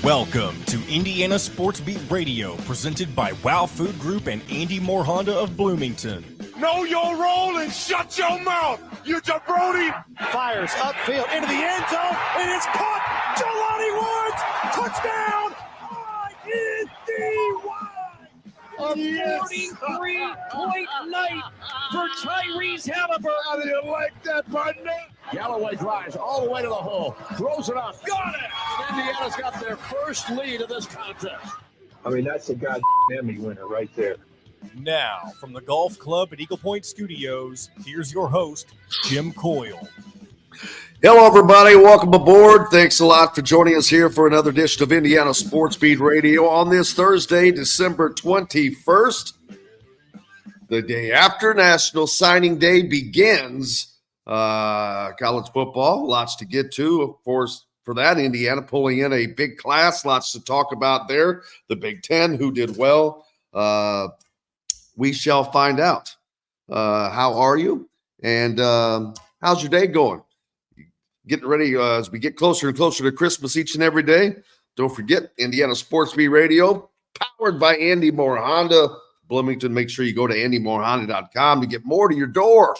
Welcome to Indiana Sports Beat Radio, presented by Wow Food Group and Andy Moore Honda of Bloomington. Know your role and shut your mouth, you jabroni! Fires upfield into the end zone, and it's caught. Jelani Woods, touchdown! IND1! A 43-point night for Tyrese Halliburton. How do you like that, partner? Galloway drives all the way to the hole, throws it off, got it! Indiana's got their first lead of this contest. I mean, that's a goddamn Emmy winner right there. Now, from the Golf Club at Eagle Point Studios, here's your host, Jim Coyle. Hello, everybody. Welcome aboard. Thanks a lot for joining us here for another edition of Indiana Sports Beat Radio on this Thursday, December 21st, the day after National Signing Day begins. College football, lots to get to, of course. For that, Indiana pulling in a big class, lots to talk about there. The Big Ten, who did well. We shall find out. How are you? And how's your day going? Getting ready as we get closer and closer to Christmas each and every day. Don't forget, Indiana Sports Beat Radio, powered by Andy Moore Honda. Bloomington, make sure you go to andymorehonda.com to get more to your door.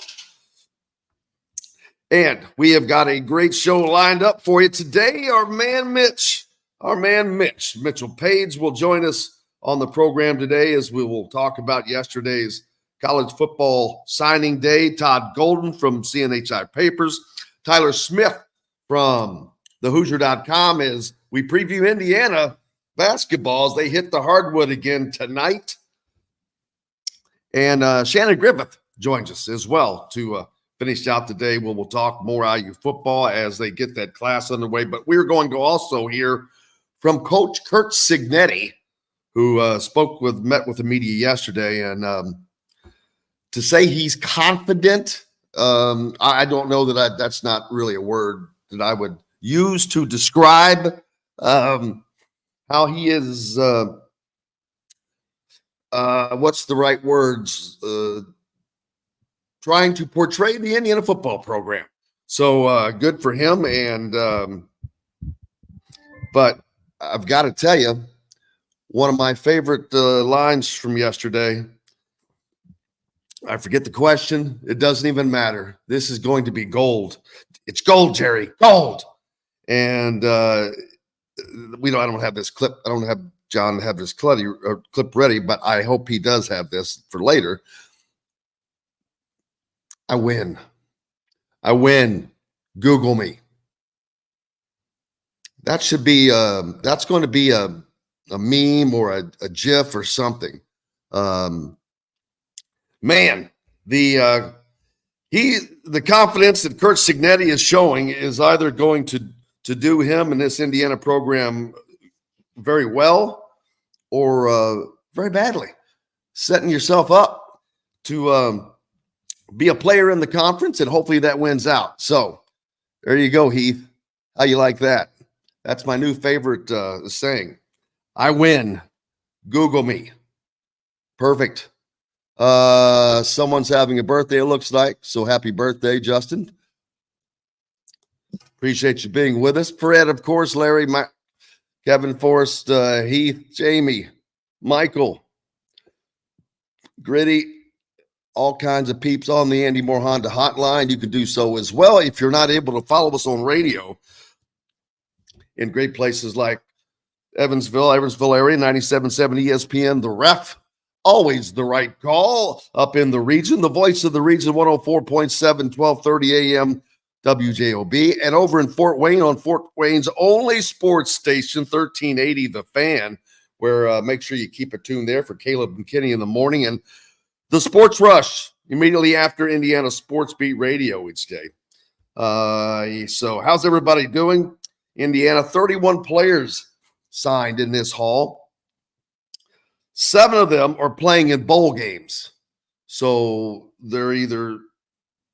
And we have got a great show lined up for you today. Our man Mitchell Paige will join us on the program today as we will talk about yesterday's college football signing day. Todd Golden from CNHI Papers, Tyler Smith from thehoosier.com as we preview Indiana basketball as they hit the hardwood again tonight. And Shannon Griffith joins us as well to finish out the day. We'll talk more IU football as they get that class underway. But we're going to also hear from Coach Curt Cignetti, who met with the media yesterday. And to say he's confident, I don't know that that's not really a word that I would use to describe how he is, what's the right words, trying to portray the Indiana football program. So good for him. And but I've got to tell you, one of my favorite lines from yesterday, I forget the question. It doesn't even matter. This is going to be gold. It's gold, Jerry. Gold. And I don't have this clip. I don't have John have this clip ready, but I hope he does have this for later. I win. Google me. That should be that's going to be a meme or a GIF or something. Man, the confidence that Curt Cignetti is showing is either going to do him and this Indiana program very well or very badly, setting yourself up to be a player in the conference, and hopefully that wins out. So there you go, Heath. How you like that? That's my new favorite saying. I win. Google me. Perfect. Someone's having a birthday, it looks like. So happy birthday, Justin. Appreciate you being with us. Fred, of course, Larry, Kevin Forrest, Heath, Jamie, Michael, Gritty, all kinds of peeps on the Andy Moore Honda hotline. You can do so as well if you're not able to follow us on radio in great places like Evansville area, 97.7 ESPN, The Ref. Always the right call up in the region. The voice of the region, 104.7, 1230 AM, WJOB. And over in Fort Wayne on Fort Wayne's only sports station, 1380 The Fan, where make sure you keep it tuned there for Caleb and Kenny in the morning. And the Sports Rush, immediately after Indiana Sports Beat Radio each day. So how's everybody doing? Indiana, 31 players signed in this haul. 7 of them are playing in bowl games. So they're either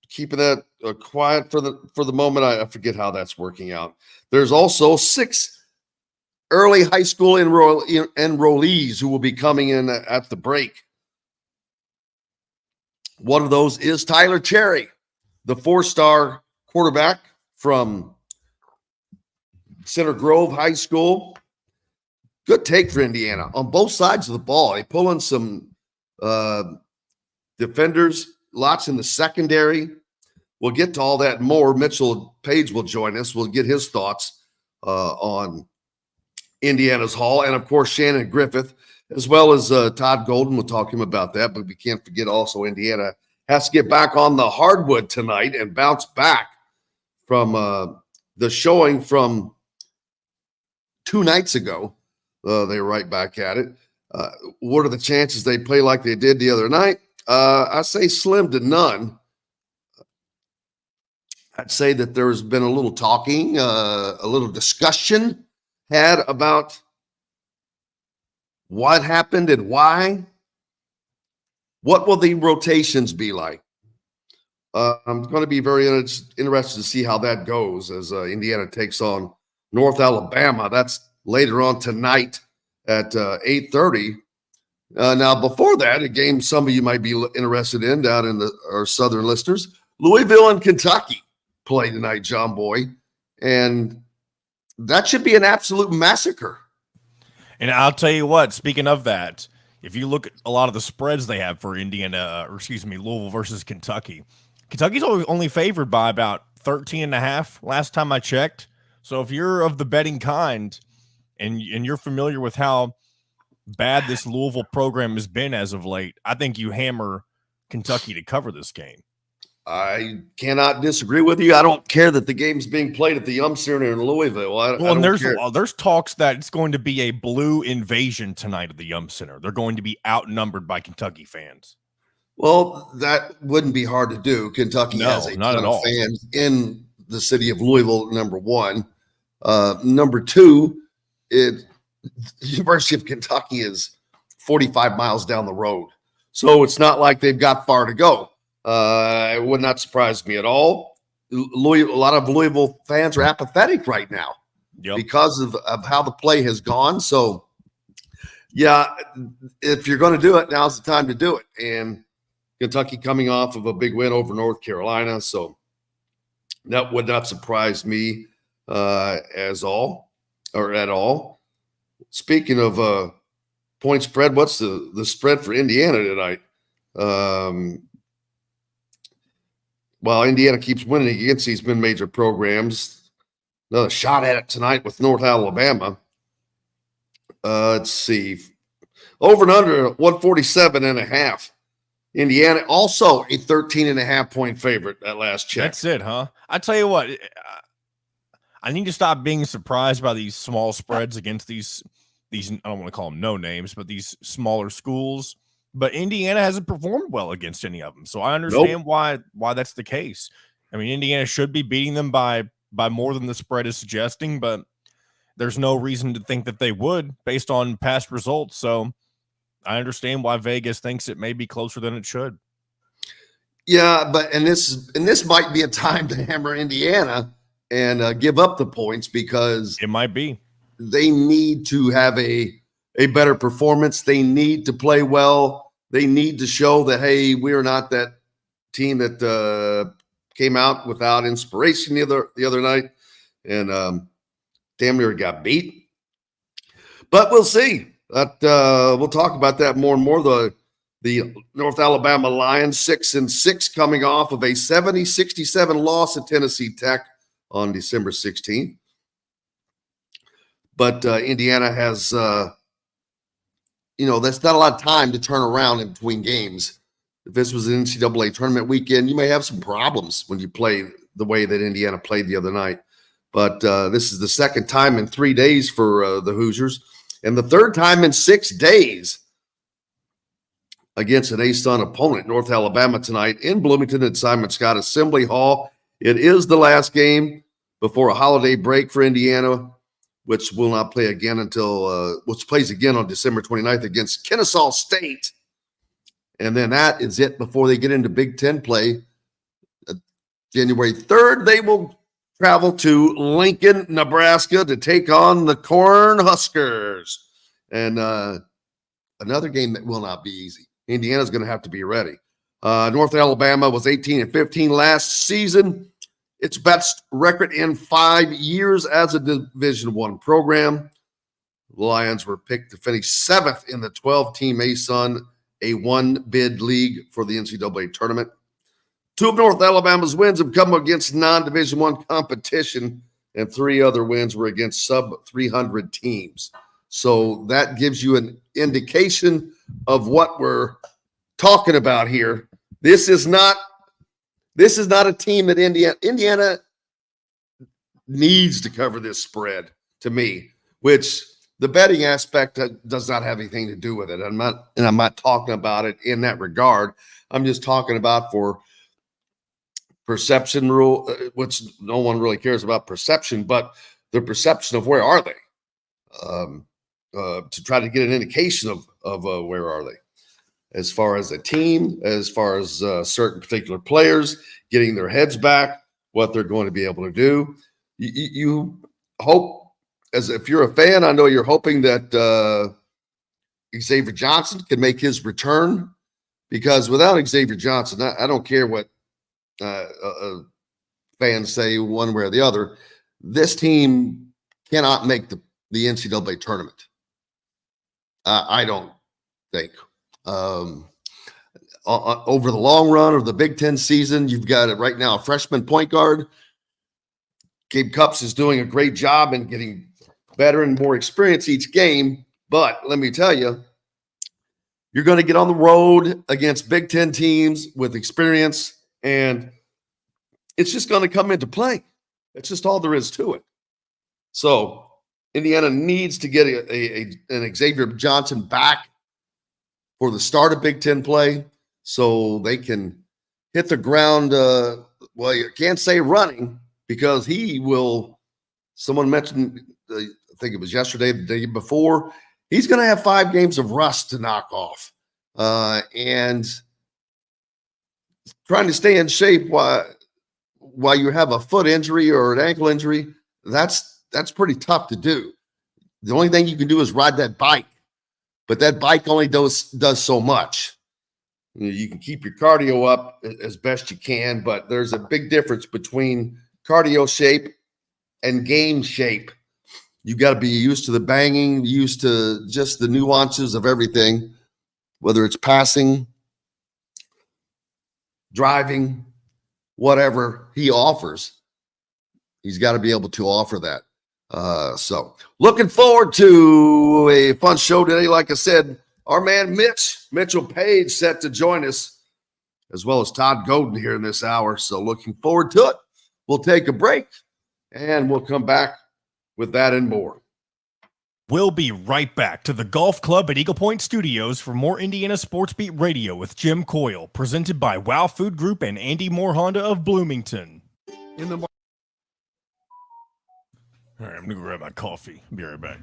keeping that quiet for the moment. I forget how that's working out. There's also 6 early high school enrollees who will be coming in at the break. One of those is Tyler Cherry, the 4-star quarterback from Center Grove High School. good take for Indiana on both sides of the ball. They pull in some defenders, lots in the secondary. We'll get to all that and more. Mitchell Paige will join us. We'll get his thoughts on Indiana's haul. And, of course, Shannon Griffith, as well as Todd Golden. We'll talk to him about that. But we can't forget also Indiana has to get back on the hardwood tonight and bounce back from the showing from 2 nights ago. They were right back at it. What are the chances they play like they did the other night? I say slim to none. I'd say that there's been a little talking, a little discussion had about what happened and why. What will the rotations be like? I'm going to be very interested to see how that goes as Indiana takes on North Alabama. That's later on tonight at 8:30. Now, before that, a game some of you might be interested in down in our southern listeners, Louisville and Kentucky play tonight, John Boy, and that should be an absolute massacre. And I'll tell you what, speaking of that, if you look at a lot of the spreads they have for Louisville versus Kentucky, Kentucky's only favored by about 13.5 last time I checked. So if you're of the betting kind and you're familiar with how bad this Louisville program has been as of late, I think you hammer Kentucky to cover this game. I cannot disagree with you. I don't care that the game's being played at the Yum Center in Louisville. There's talks that it's going to be a blue invasion tonight at the Yum Center. They're going to be outnumbered by Kentucky fans. Well, that wouldn't be hard to do. Kentucky has a ton of fans in the city of Louisville, number one. Number two, the University of Kentucky is 45 miles down the road. So it's not like they've got far to go. It would not surprise me at all. A lot of Louisville fans are apathetic right now because of how the play has gone. So, yeah, if you're going to do it, now's the time to do it. And Kentucky coming off of a big win over North Carolina, so that would not surprise me at all. Speaking of point spread, what's the spread for Indiana tonight? Well, Indiana keeps winning against these mid-major programs. Another shot at it tonight with North Alabama. Let's see. Over and under 147.5. Indiana also a 13.5 point favorite at last check. That's it, huh? I tell you what, I need to stop being surprised by these small spreads against these I don't want to call them no names, but these smaller schools. But Indiana hasn't performed well against any of them. So I understand why that's the case. I mean, Indiana should be beating them by more than the spread is suggesting, but there's no reason to think that they would based on past results. So I understand why Vegas thinks it may be closer than it should. Yeah, but this might be a time to hammer Indiana and give up the points because it might be. They need to have a better performance. They need to play well. They need to show that, hey, we are not that team that came out without inspiration the other night and damn near got beat. But we'll see. We'll talk about that more and more. The North Alabama Lions 6-6 coming off of a 70-67 loss at Tennessee Tech on December 16th. But Indiana has that's not a lot of time to turn around in between games. If this was an NCAA tournament weekend, you may have some problems when you play the way that Indiana played the other night. But this is the second time in 3 days for the Hoosiers and the third time in 6 days against an A-Sun opponent, North Alabama tonight in Bloomington at Simon Scott Assembly Hall. It is the last game before a holiday break for Indiana, which will not play again until which plays again on December 29th against Kennesaw State. And then that is it before they get into Big Ten play. January 3rd, they will travel to Lincoln, Nebraska to take on the Cornhuskers. And another game that will not be easy. Indiana's going to have to be ready. North Alabama was 18-15 last season. Its best record in 5 years as a Division I program. The Lions were picked to finish 7th in the 12-team ASUN, a one-bid league for the NCAA tournament. 2 of North Alabama's wins have come against non-Division I competition, and 3 other wins were against sub-300 teams. So that gives you an indication of what we're talking about here. This is not a team that Indiana needs to cover this spread, to me, which the betting aspect does not have anything to do with it. I'm not talking about it in that regard. I'm just talking about for perception rule, which no one really cares about perception, but the perception of where are they, to try to get an indication of where are they, as far as a team, as far as certain particular players getting their heads back, what they're going to be able to do. You hope, as if you're a fan, I know you're hoping that Xavier Johnson can make his return, because without Xavier Johnson, I don't care what fans say one way or the other, this team cannot make the NCAA tournament. I don't think. Over the long run of the Big Ten season, you've got it right now, a freshman point guard. Gabe Cupps is doing a great job in getting better and more experience each game. But let me tell you, you're going to get on the road against Big Ten teams with experience, and it's just going to come into play. That's just all there is to it. So Indiana needs to get an Xavier Johnson back for the start of Big Ten play so they can hit the ground. Well, you can't say running, because he will. Someone mentioned, I think it was yesterday, the day before, he's going to have 5 games of rust to knock off. And trying to stay in shape while you have a foot injury or an ankle injury, that's pretty tough to do. The only thing you can do is ride that bike, but that bike only does so much. You can keep your cardio up as best you can, but there's a big difference between cardio shape and game shape. You got to be used to the banging, used to just the nuances of everything, whether it's passing, driving, whatever he offers. He's got to be able to offer that. So looking forward to a fun show today. Like I said, our man Mitchell Paige, set to join us, as well as Todd Golden here in this hour. So looking forward to it. We'll take a break, and we'll come back with that and more. We'll be right back to the Golf Club at Eagle Point Studios for more Indiana Sports Beat Radio with Jim Coyle, presented by Wow Food Group and Andy Moore Honda of Bloomington. All right, I'm going to grab my coffee. Be right back.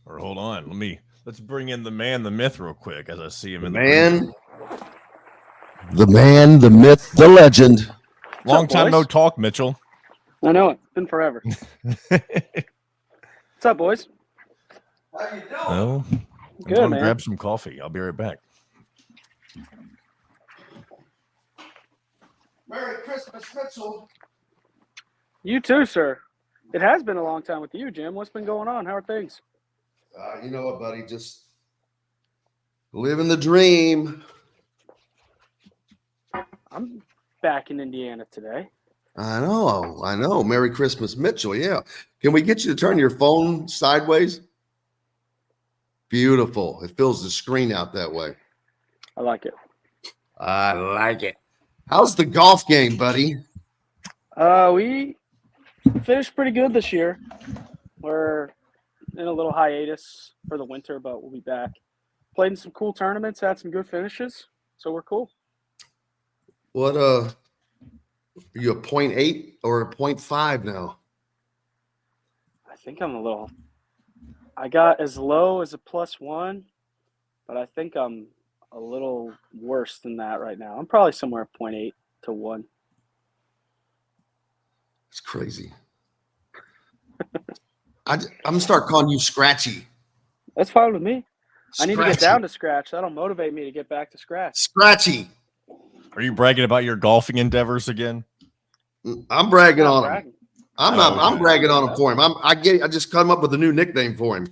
Or hold on. Let's bring in the man, the myth real quick as I see him in the man, the myth, the legend. Long time no talk, Mitchell. I know it. Been forever. What's up, boys? How you doing? Well, Good, I'm going man. to grab some coffee. I'll be right back. Merry Christmas, Mitchell. You too, sir. It has been a long time with you, Jim. What's been going on? How are things? You know what, buddy? Just living the dream. I'm back in Indiana today. I know. Merry Christmas, Mitchell. Yeah. Can we get you to turn your phone sideways? Beautiful. It fills the screen out that way. I like it. I like it. How's the golf game, buddy? We finished pretty good this year. We're in a little hiatus for the winter, but we'll be back. Played in some cool tournaments, had some good finishes, so we're cool. What are you, a 0.8 or a 0.5 now? I think I got as low as a +1, but I think I'm a little worse than that right now. I'm probably somewhere 0.8 to 1. It's crazy. I'm gonna start calling you Scratchy. That's fine with me. Scratchy. I need to get down to scratch. That'll motivate me to get back to scratch. Scratchy. Are you bragging about your golfing endeavors again? I'm bragging on him. I'm bragging on him for him. I just come up with a new nickname for him.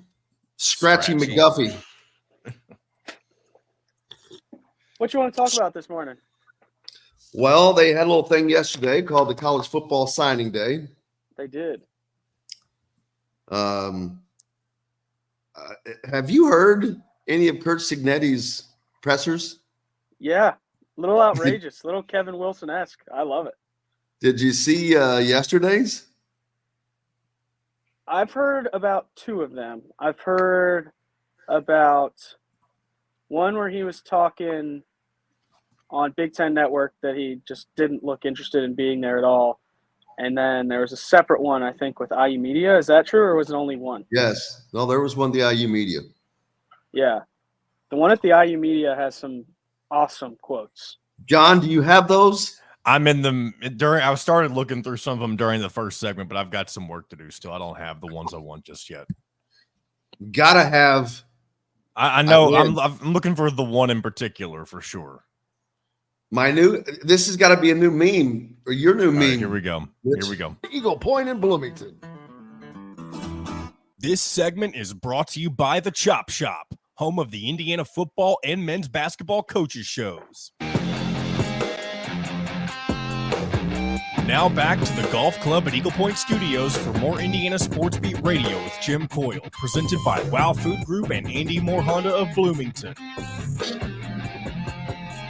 Scratchy McGuffey. What you want to talk about this morning? Well, they had a little thing yesterday called the College Football Signing Day. They did. Have you heard any of Kurt Cignetti's pressers? Yeah, a little outrageous, a little Kevin Wilson-esque. I love it. Did you see yesterday's? I've heard about two of them. I've heard about one where he was talking on Big Ten Network that he just didn't look interested in being there at all. And then there was a separate one, I think, with IU Media. Is that true, or was it only one? Yes. No, there was one, the IU Media. Yeah. The one at the IU Media has some awesome quotes. John, do you have those? I'm in them I started looking through some of them during the first segment, but I've got some work to do still. I don't have the ones I want just yet. Gotta have. I know I'm looking for the one in particular for sure. This has got to be a new meme or your new meme. Right, here we go. Here we go. Eagle Point in Bloomington. This segment is brought to you by the Chop Shop, home of the Indiana football and men's basketball coaches shows. Now back to the Golf Club at Eagle Point Studios for more Indiana Sports Beat Radio with Jim Coyle, presented by Wow Food Group and Andy Moore Honda of Bloomington.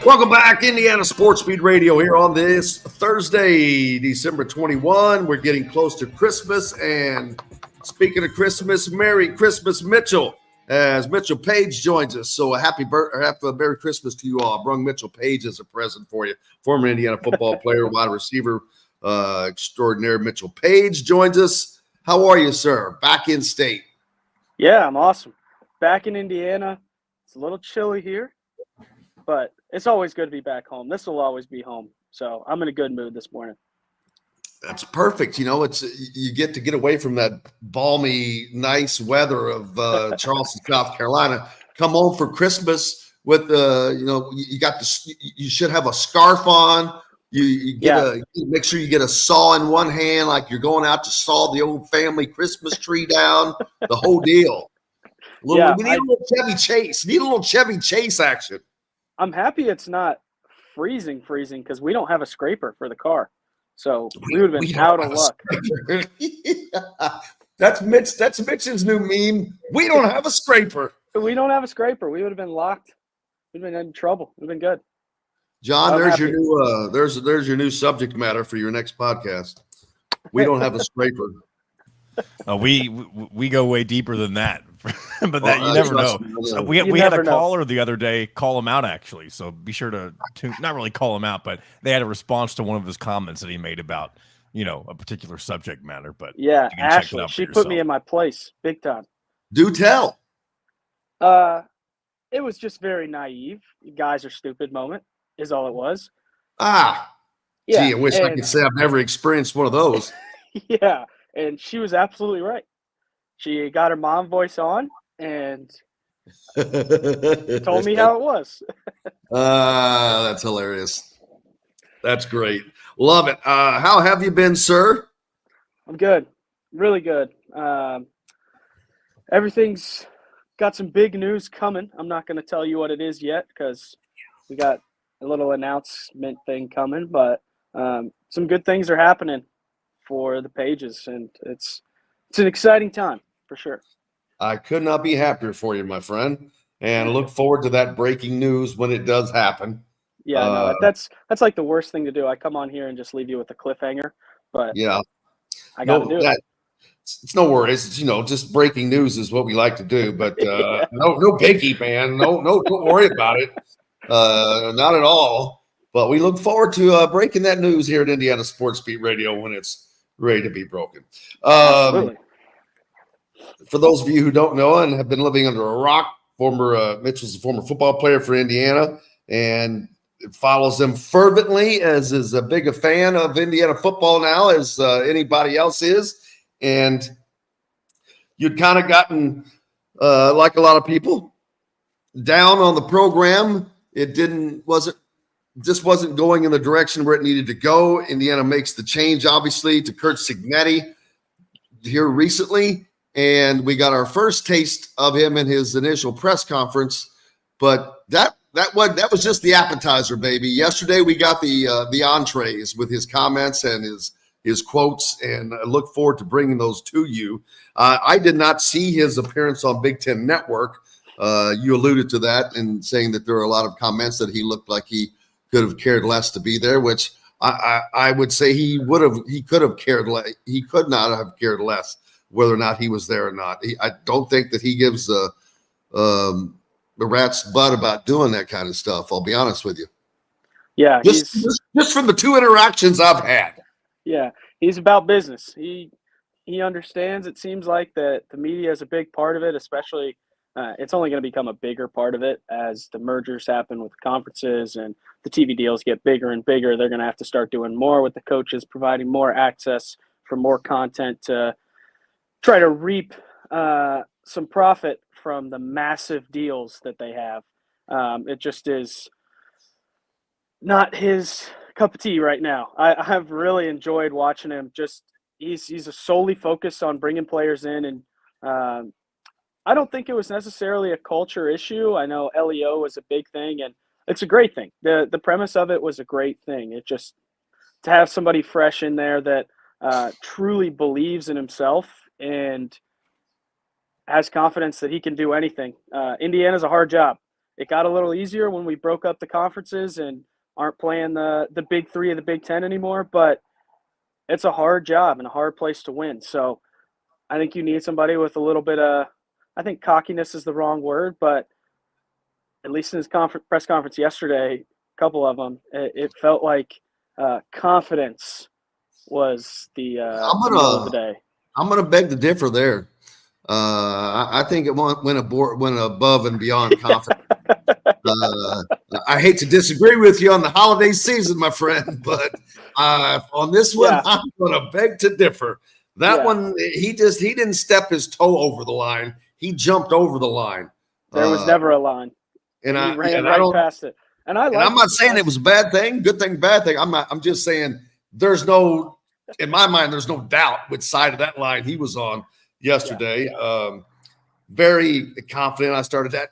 Welcome back, Indiana Sports Beat Radio here on this Thursday, December 21. We're getting close to Christmas, and speaking of Christmas, Merry Christmas, Mitchell, as Mitchell Paige joins us. So a Merry Christmas to you all. I brought Mitchell Paige as a present for you. Former Indiana football player, wide receiver extraordinaire Mitchell Paige joins us. How are you, sir? Back in state. Yeah, I'm awesome. Back in Indiana. It's a little chilly here, but it's always good to be back home. This will always be home. So I'm in a good mood this morning. That's perfect. You know, you get to get away from that balmy, nice weather of Charleston, South Carolina. Come home for Christmas with you should have a scarf on. You make sure you get a saw in one hand, like you're going out to saw the old family Christmas tree down. The whole deal. We need a little Chevy Chase. Need a little Chevy Chase action. I'm happy it's not freezing because we don't have a scraper for the car. So we would have been out of luck. That's Mitch's new meme. We don't have a scraper. We don't have a scraper. We would have been locked. We'd been in trouble. We've been good. John, there's your new there's your new subject matter for your next podcast. We don't have a scraper. We go way deeper than that, but that you never know. So we had a caller the other day call him out, actually. So be sure to not really call him out, but they had a response to one of his comments that he made about a particular subject matter. But yeah, Ashley, she put me in my place big time. Do tell. It was just very naive. You guys are stupid moment is all it was. Yeah, gee, I wish I could say I've never experienced one of those. Yeah. And she was absolutely right. She got her mom voice on and told me how it was. That's hilarious. That's great. Love it. How have you been, sir? I'm good. Really good. Everything's got some big news coming. I'm not going to tell you what it is yet because we got a little announcement thing coming, but some good things are happening for the Pages, and it's an exciting time for sure. I could not be happier for you, my friend, and I look forward to that breaking news when it does happen. Yeah, no, that's like the worst thing to do. I come on here and just leave you with a cliffhanger, but yeah, I got to do it. It's no worries. It's, just breaking news is what we like to do, but no biggie, man. No, don't worry about it. Not at all. But we look forward to breaking that news here at Indiana Sports Beat Radio when it's ready to be broken. Absolutely. For those of you who don't know and have been living under a rock, Mitchell's a former football player for Indiana and follows them fervently, as is a big a fan of Indiana football now as anybody else is. And you'd kind of gotten, like a lot of people, down on the program. It wasn't just wasn't going in the direction where it needed to go. Indiana makes the change, obviously, to Kurt Signetti here recently, and we got our first taste of him in his initial press conference. But that was just the appetizer, baby. Yesterday we got the entrees with his comments and his quotes, and I look forward to bringing those to you. I did not see his appearance on Big Ten Network. You alluded to that in saying that there are a lot of comments that he looked like he could have cared less to be there, which I would say he could not have cared less whether or not he was there or not. I don't think that he gives the rat's butt about doing that kind of stuff. I'll be honest with you. Yeah, just from the two interactions I've had. Yeah, he's about business. He understands. It seems like that the media is a big part of it, especially. It's only going to become a bigger part of it as the mergers happen with conferences and the TV deals get bigger and bigger. They're going to have to start doing more with the coaches, providing more access for more content to try to reap some profit from the massive deals that they have. It just is not his cup of tea right now. I've really enjoyed watching him. He's solely focused on bringing players in, and I don't think it was necessarily a culture issue. I know LEO was a big thing, and it's a great thing. The premise of it was a great thing. It just to have somebody fresh in there that truly believes in himself and has confidence that he can do anything. Indiana's a hard job. It got a little easier when we broke up the conferences and aren't playing the big three of the Big Ten anymore, but it's a hard job and a hard place to win. So I think you need somebody with a little bit of, I think cockiness is the wrong word, but at least in his press conference yesterday, a couple of them, it felt like confidence was the move of the day. I'm going to beg to differ there. I think it went above and beyond confidence. I hate to disagree with you on the holiday season, my friend, but on this one, I'm going to beg to differ. That one, he didn't step his toe over the line. He jumped over the line. There was never a line. And he ran right past it. And I'm not saying it was a bad thing, good thing, bad thing. I'm just saying in my mind, there's no doubt which side of that line he was on yesterday. Yeah. Very confident. I started that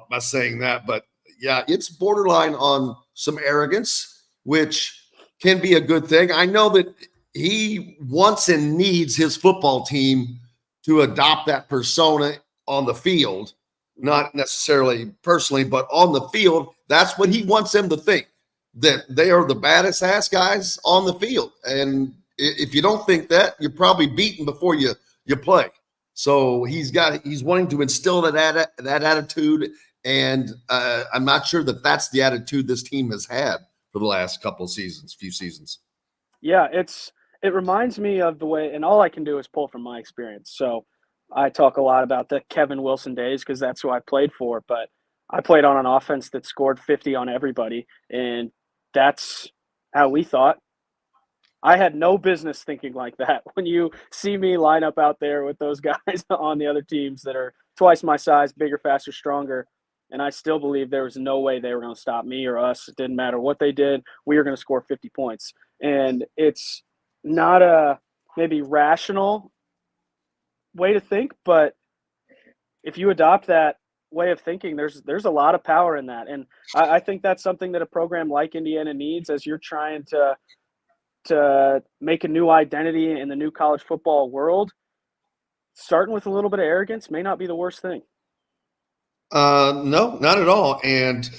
by saying that, but yeah, it's borderline on some arrogance, which can be a good thing. I know that he wants and needs his football team to adopt that persona on the field, not necessarily personally, but on the field. That's what he wants them to think, that they are the baddest ass guys on the field. And if you don't think that, you're probably beaten before you play. So he's wanting to instill that attitude. And I'm not sure that that's the attitude this team has had for the last few seasons. Yeah, it reminds me of the way, and all I can do is pull from my experience. So I talk a lot about the Kevin Wilson days because that's who I played for, but I played on an offense that scored 50 on everybody, and that's how we thought. I had no business thinking like that. When you see me line up out there with those guys on the other teams that are twice my size, bigger, faster, stronger, and I still believe there was no way they were going to stop me or us. It didn't matter what they did. We were going to score 50 points. And it's not a maybe rational way to think, but if you adopt that way of thinking, there's a lot of power in that. And I think that's something that a program like Indiana needs as you're trying to make a new identity in the new college football world. Starting with a little bit of arrogance may not be the worst thing. No, not at all. And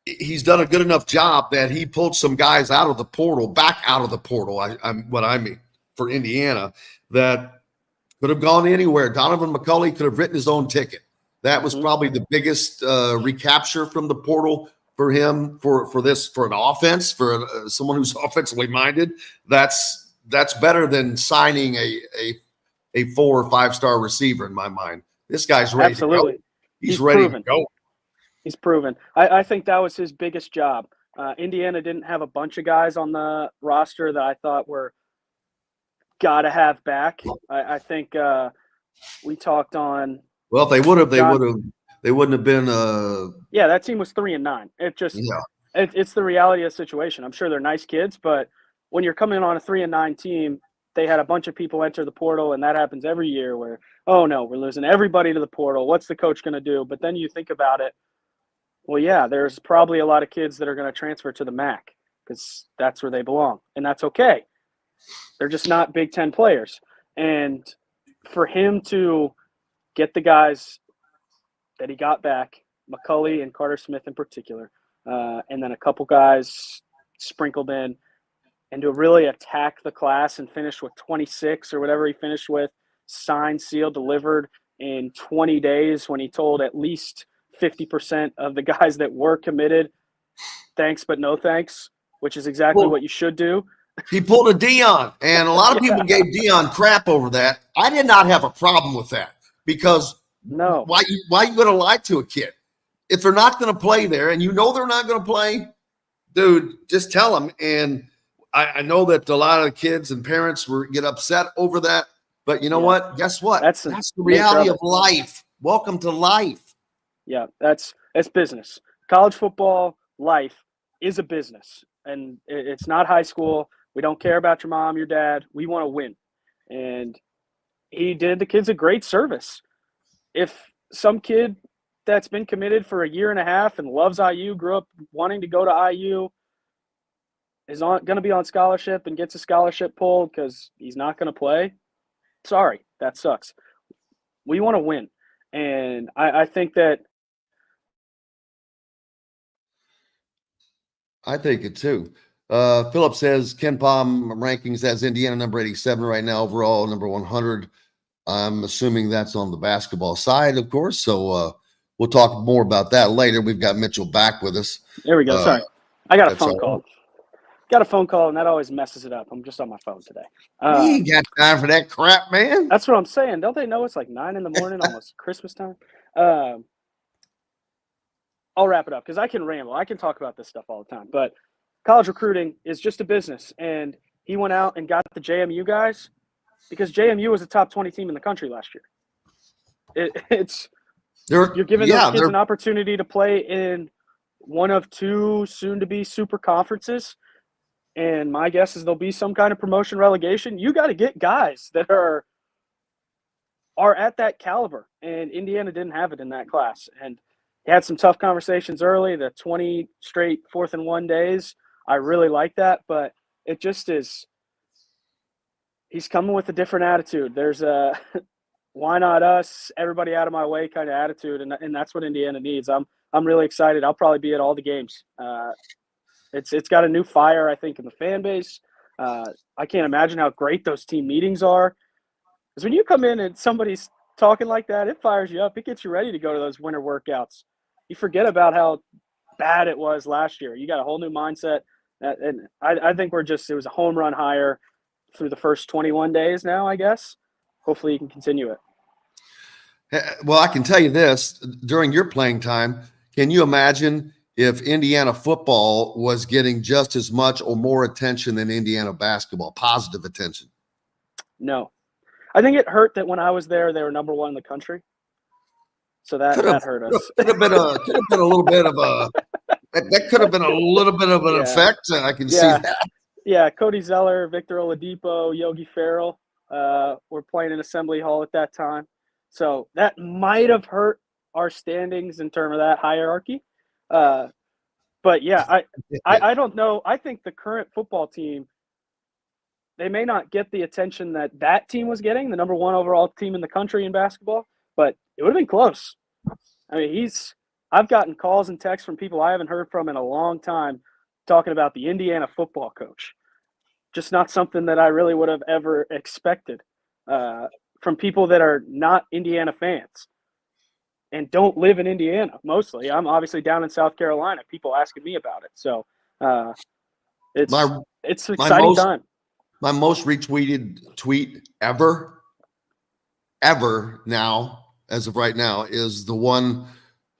he's done a good enough job that he pulled some guys back out of the portal. I mean, for Indiana, that could have gone anywhere. Donovan McCulley could have written his own ticket. That was probably the biggest recapture from the portal for him for an offense, for someone who's offensively minded. That's better than signing a 4 or 5 star receiver in my mind. This guy's ready to go. He's ready to go. He's proven. I think that was his biggest job. Indiana didn't have a bunch of guys on the roster that I thought were gotta have back. I think we talked on. Well, if they would have, They wouldn't have been. Yeah, that team was 3-9. It just it's the reality of the situation. I'm sure they're nice kids, but when you're coming on a 3-9 team, they had a bunch of people enter the portal, and that happens every year. Where oh no, we're losing everybody to the portal. What's the coach going to do? But then you think about it. Well, yeah, there's probably a lot of kids that are going to transfer to the MAC because that's where they belong, and that's okay. They're just not Big Ten players, and for him to get the guys that he got back, McCulley and Carter Smith in particular, and then a couple guys sprinkled in, and to really attack the class and finish with 26 or whatever he finished with, signed, sealed, delivered in 20 days when he told at least 50% of the guys that were committed, thanks but no thanks, which is exactly what you should do. He pulled a Dion, and a lot of people gave Dion crap over that. I did not have a problem with that because why you going to lie to a kid? If they're not going to play there and you know they're not going to play, dude, just tell them. And I know that a lot of the kids and parents get upset over that, but you know what? Guess what? That's the reality of life. Welcome to life. Yeah, it's business. College football life is a business, and it's not high school. We don't care about your mom, your dad. We want to win. And he did the kids a great service. If some kid that's been committed for a year and a half and loves IU, grew up wanting to go to IU, is going to be on scholarship and gets a scholarship pulled because he's not going to play, sorry, that sucks. We want to win. And I think that – I think it too. Philip says Ken Palm rankings has Indiana number 87 right now, overall number 100. I'm assuming that's on the basketball side, of course. So we'll talk more about that later. We've got Mitchell back with us. There we go. Sorry. I got a phone call. Got a phone call, and that always messes it up. I'm just on my phone today. You ain't got time for that crap, man. That's what I'm saying. Don't they know it's like 9 in the morning, almost Christmas time? I'll wrap it up because I can ramble. I can talk about this stuff all the time. But college recruiting is just a business, and he went out and got the JMU guys because JMU was a top 20 team in the country last year. You're giving those kids an opportunity to play in one of two soon-to-be super conferences, and my guess is there'll be some kind of promotion relegation. You got to get guys that are at that caliber, and Indiana didn't have it in that class. And he had some tough conversations early, the 20 straight 4th and 1 days. I really like that, but it just is – he's coming with a different attitude. There's a why not us, everybody out of my way kind of attitude, and that's what Indiana needs. I'm really excited. I'll probably be at all the games. It's got a new fire, I think, in the fan base. I can't imagine how great those team meetings are. Because when you come in and somebody's talking like that, it fires you up. It gets you ready to go to those winter workouts. You forget about how bad it was last year. You got a whole new mindset. And I think it was a home run hire through the first 21 days now, I guess. Hopefully you can continue it. Well, I can tell you this. During your playing time, can you imagine if Indiana football was getting just as much or more attention than Indiana basketball, positive attention? No. I think it hurt that when I was there, they were number 1 in the country. So that hurt us. Could have been a little bit of a that could have been a little bit of an effect. I can see that. Yeah, Cody Zeller, Victor Oladipo, Yogi Ferrell were playing in Assembly Hall at that time. So that might have hurt our standings in terms of that hierarchy. But yeah, I don't know. I think the current football team, they may not get the attention that team was getting, the number 1 overall team in the country in basketball, but it would have been close. I mean, I've gotten calls and texts from people I haven't heard from in a long time talking about the Indiana football coach. Just not something that I really would have ever expected from people that are not Indiana fans and don't live in Indiana mostly. I'm obviously down in South Carolina. People asking me about it. So it's an exciting time. My most retweeted tweet ever now, as of right now, is the one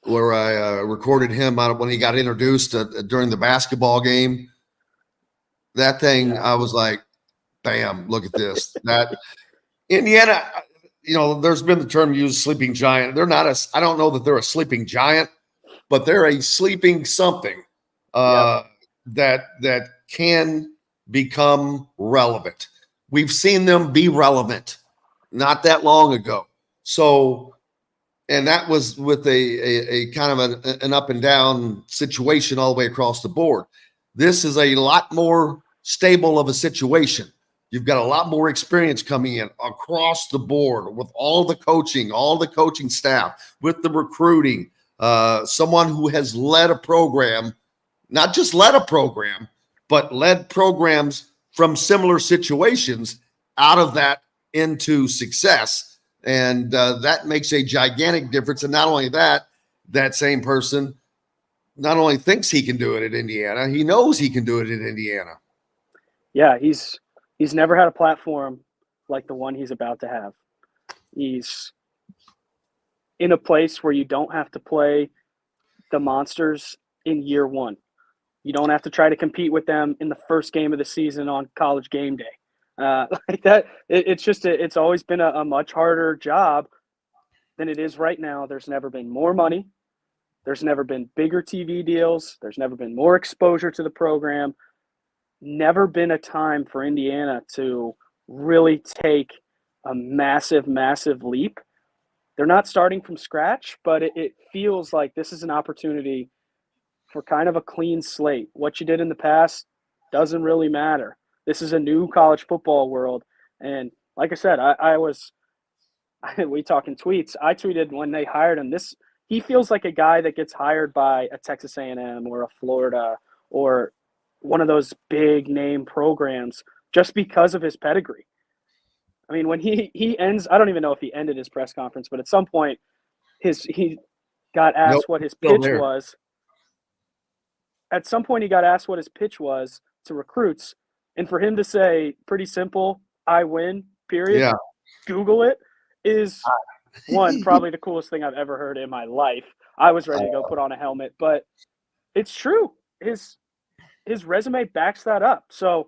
where I recorded him when he got introduced during the basketball game. That thing, I was like, bam, look at this. That Indiana, there's been the term used, sleeping giant. They're not I don't know that they're a sleeping giant, but they're a sleeping something that can become relevant. We've seen them be relevant not that long ago. So, and that was with a kind of an up and down situation all the way across the board. This is a lot more stable of a situation. You've got a lot more experience coming in across the board with all the coaching staff, with the recruiting, someone who has led a program, not just led a program, but led programs from similar situations out of that into success. And that makes a gigantic difference. And not only that, that same person not only thinks he can do it at Indiana, he knows he can do it at Indiana. Yeah, he's never had a platform like the one he's about to have. He's in a place where you don't have to play the monsters in year one. You don't have to try to compete with them in the first game of the season on College game day. Like that, it's always been a much harder job than it is right now. There's never been more money. There's never been bigger TV deals. There's never been more exposure to the program. Never been a time for Indiana to really take a massive, massive leap. They're not starting from scratch, but it feels like this is an opportunity for kind of a clean slate. What you did in the past doesn't really matter. This is a new college football world. And like I said, we talk in tweets. I tweeted when they hired him, he feels like a guy that gets hired by a Texas A&M or a Florida or one of those big name programs just because of his pedigree. I mean, when he ends, I don't even know if he ended his press conference, but at some point he got asked what his pitch was. At some point he got asked what his pitch was to recruits. And for him to say, pretty simple, I win, period, Google it, is one, probably the coolest thing I've ever heard in my life. I was ready to go put on a helmet, but it's true. His resume backs that up. So,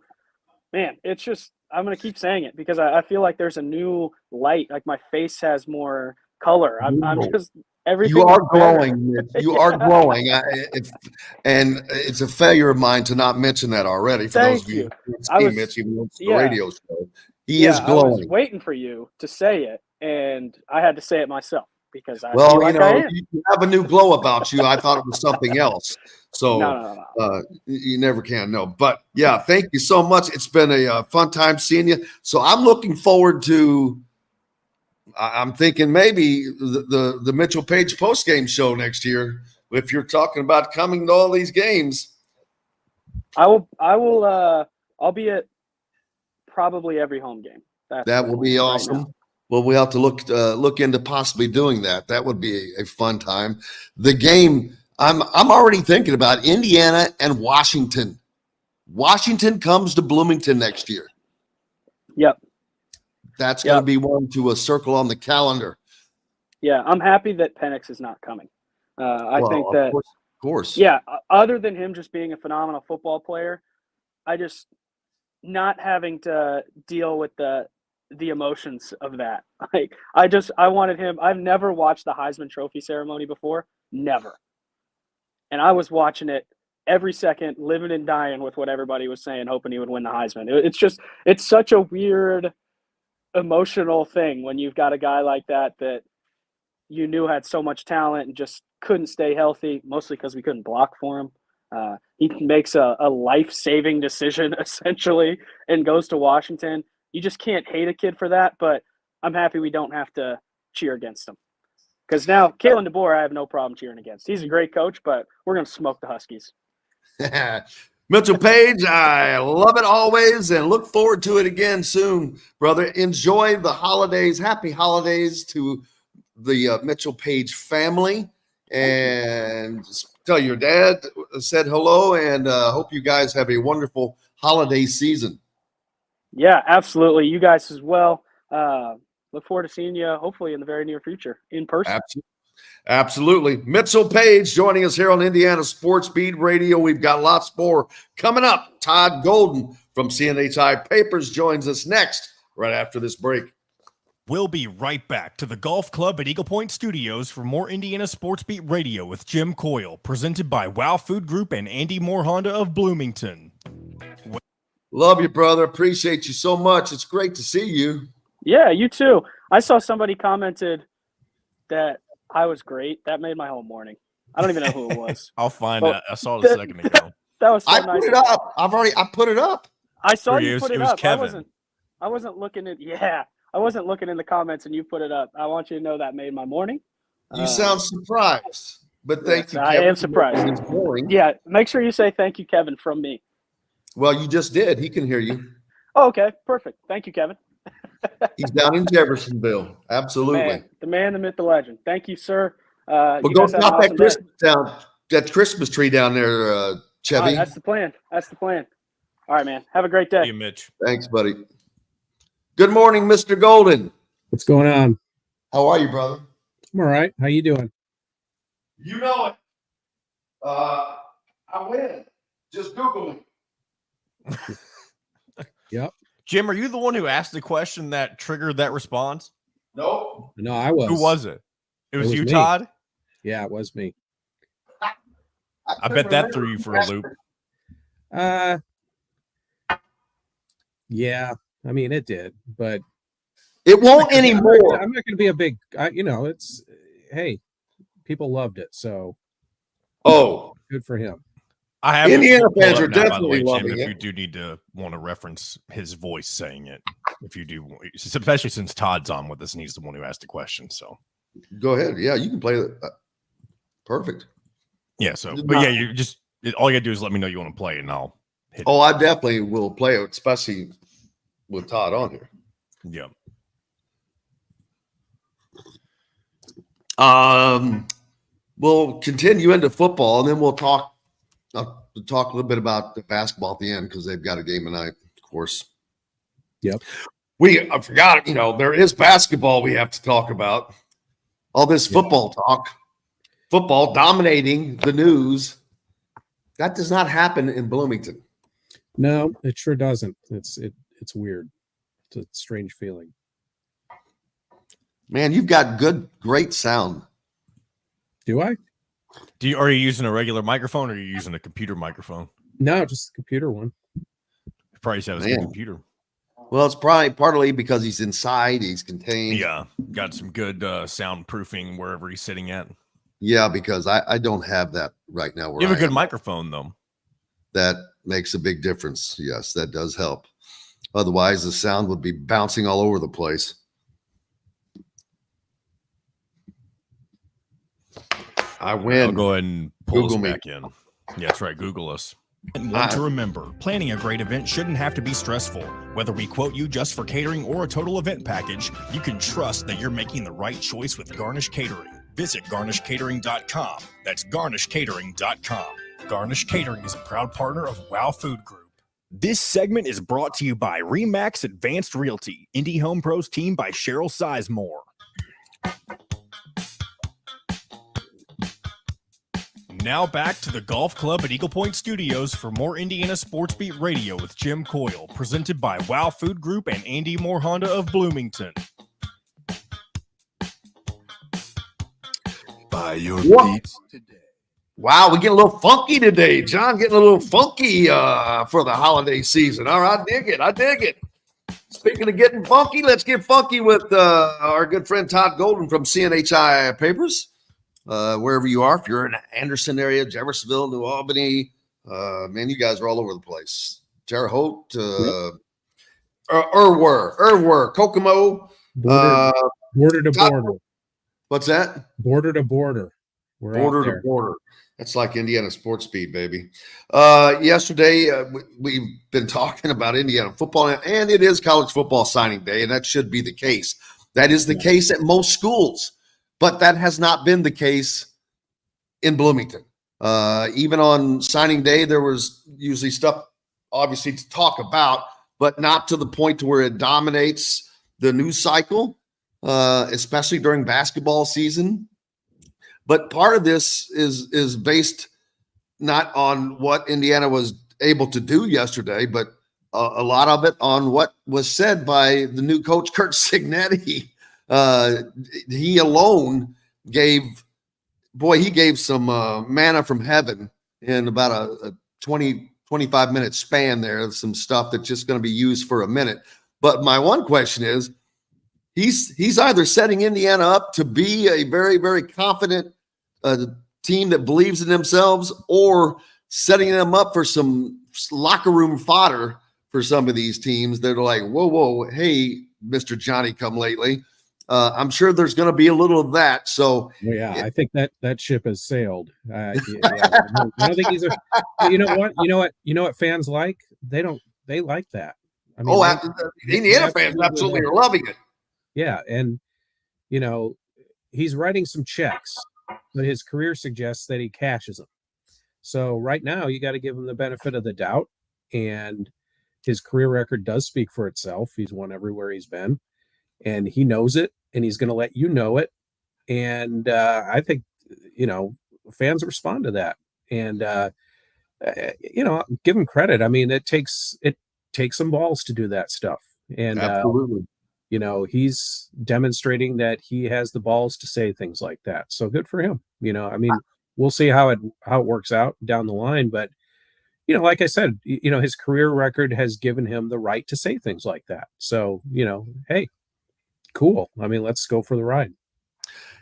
man, it's just, I'm going to keep saying it because I feel like there's a new light. Like my face has more color. I'm just everything. You are glowing. You are glowing. And it's a failure of mine to not mention that already. For those of you who see Mitch, even on the radio show, he is glowing. I was waiting for you to say it, and I had to say it myself because I you have a new glow about you. I thought it was something else. So no. You never can know. But yeah, thank you so much. It's been a fun time seeing you. So I'm looking forward to. I'm thinking maybe the Mitchell Paige postgame show next year. If you're talking about coming to all these games, I will. I'll be at probably every home game. That will be awesome. Right, well, we have to look into possibly doing that. That would be a fun time. The game. I'm already thinking about Indiana and Washington. Washington comes to Bloomington next year. Yep. That's going to be one to circle on the calendar. Yeah, I'm happy that Penix is not coming. I think that, of course. Yeah, other than him just being a phenomenal football player, I just not having to deal with the emotions of that. Like I wanted him. I've never watched the Heisman Trophy ceremony before, never. And I was watching it every second, living and dying with what everybody was saying, hoping he would win the Heisman. It's such a weird emotional thing when you've got a guy like that you knew had so much talent and just couldn't stay healthy, mostly because we couldn't block for him. He makes a life-saving decision essentially and goes to Washington. You just can't hate a kid for that, but I'm happy we don't have to cheer against him. Because now, Kalen DeBoer, I have no problem cheering against. He's a great coach, but we're going to smoke the Huskies. Mitchell Paige, I love it always and look forward to it again soon, brother. Enjoy the holidays. Happy holidays to the Mitchell Paige family. And tell your dad said hello and hope you guys have a wonderful holiday season. Yeah, absolutely. You guys as well. Look forward to seeing you hopefully in the very near future in person. Absolutely. Mitchell Paige joining us here on Indiana Sports Beat Radio. We've got lots more coming up. Todd Golden from CNHI Papers joins us next right after this break. We'll be right back to the Golf Club at Eagle Point Studios for more Indiana Sports Beat Radio with Jim Coyle, presented by Wow Food Group and Andy Moore Honda of Bloomington. Love you, brother. Appreciate you so much. It's great to see you. Yeah, you too. I saw somebody commented that I was great. That made my whole morning. I don't even know who it was. I'll find out. I saw it a second ago. That was so I nice. put it up. I put it up. I saw For you you, put it it was up. Kevin. I wasn't looking at. Yeah, I wasn't looking in the comments, and you put it up. I want you to know that made my morning. You sound surprised, but thank you, I Kevin. am surprised. It's boring. Yeah, make sure you say thank you, Kevin, from me. Well, you just did. He can hear you. Oh, okay, perfect. Thank you, Kevin. He's down in Jeffersonville. Absolutely. The man, the myth, the legend. Thank you, sir. Well, You go guys have an chop that awesome day. that Christmas tree down there, All Chevy. right, that's the plan. That's the plan. All right, man. Have a great day. Hey, Mitch. Thanks, buddy. Good morning, Mr. Golden. What's going on? How are you, brother? I'm all right. How you doing? You know it. I win. Just Google me. Yep. Jim, are you the one who asked the question that triggered that response? Nope. No, I was. Who was it? It was you, me. Todd? Yeah, it was me. I bet that threw you for a loop. Yeah. I mean, it did, but It won't anymore. I'm not going to be a big. It's hey, people loved it, so Oh, good for him. I have Indiana pulled fans up are now, by the definitely way, Jim, loving if it. you do need to want to reference his voice saying it, if you do, especially since Todd's on with us and he's the one who asked the question. So go ahead. Yeah, you can play it. Perfect. yeah, but yeah, you just all you gotta do is let me know you want to play it and I'll hit Oh, I definitely will play it, especially with Todd on here. it. Yeah. We'll continue into football, and then we'll talk a little bit about the basketball at the end because they've got a game tonight, of course. Yep. I forgot, there is basketball we have to talk about. All this football talk, football dominating the news. That does not happen in Bloomington. No, it sure doesn't. It's weird. It's a strange feeling. Man, you've got great sound. Do I? Are you using a regular microphone or are you using a computer microphone? No, just the computer one. Probably have a computer. Well, it's probably partly because he's inside, he's contained. Yeah, got some good soundproofing wherever he's sitting at. Yeah, because I don't have that right now. You have a good microphone, though. That makes a big difference. Yes, that does help. Otherwise, the sound would be bouncing all over the place. I win. I'll go ahead and pull Google us me. back in. Yeah, that's right. Google us. And one to remember, planning a great event shouldn't have to be stressful. Whether we quote you just for catering or a total event package, you can trust that you're making the right choice with Garnish Catering. Visit garnishcatering.com. That's garnishcatering.com. Garnish Catering is a proud partner of Wow Food Group. This segment is brought to you by Remax Advanced Realty, Indie Home Pros team by Cheryl Sizemore. Now back to the Golf Club at Eagle Point Studios for more Indiana Sports Beat Radio with Jim Coyle, presented by Wow Food Group and Andy Moore Honda of Bloomington. Buy your What? beats today. Wow, we get a little funky today. John getting a little funky for the holiday season. All right, I dig it. I dig it. Speaking of getting funky, let's get funky with our good friend Todd Golden from CNHI Papers. Wherever you are, if you're in the Anderson area, Jeffersonville, New Albany, man, you guys are all over the place. Terre Haute, Irwur, Kokomo. Border to Todd- border. What's that? Border to border. We're out Border there. to border. That's like Indiana sports speed, baby. Yesterday, we've been talking about Indiana football, and it is college football signing day, and that should be the case. That is the case at most schools, but that has not been the case in Bloomington. Even on signing day, there was usually stuff, obviously, to talk about, but not to the point to where it dominates the news cycle, especially during basketball season. But part of this is based not on what Indiana was able to do yesterday, but a lot of it on what was said by the new coach, Kurt Cignetti, He alone gave some manna from heaven in about a 25 minute span there, some stuff that's just going to be used for a minute. But my one question is, he's either setting Indiana up to be a very, very confident team that believes in themselves, or setting them up for some locker room fodder for some of these teams that are like, whoa, hey, Mr. Johnny come lately. I'm sure there's going to be a little of that. So I think that ship has sailed. I don't think he's you know what fans like? They like that. I mean, Indiana fans absolutely are loving it. Yeah. And, he's writing some checks, but his career suggests that he cashes them. So right now you got to give him the benefit of the doubt, and his career record does speak for itself. He's won everywhere he's been, and he knows it, and he's going to let you know it. And I think, fans respond to that, and, give him credit. I mean, it takes some balls to do that stuff. And absolutely. He's demonstrating that he has the balls to say things like that. So good for him. We'll see how it works out down the line. But, like I said, his career record has given him the right to say things like that. So, hey, cool. I mean, let's go for the ride.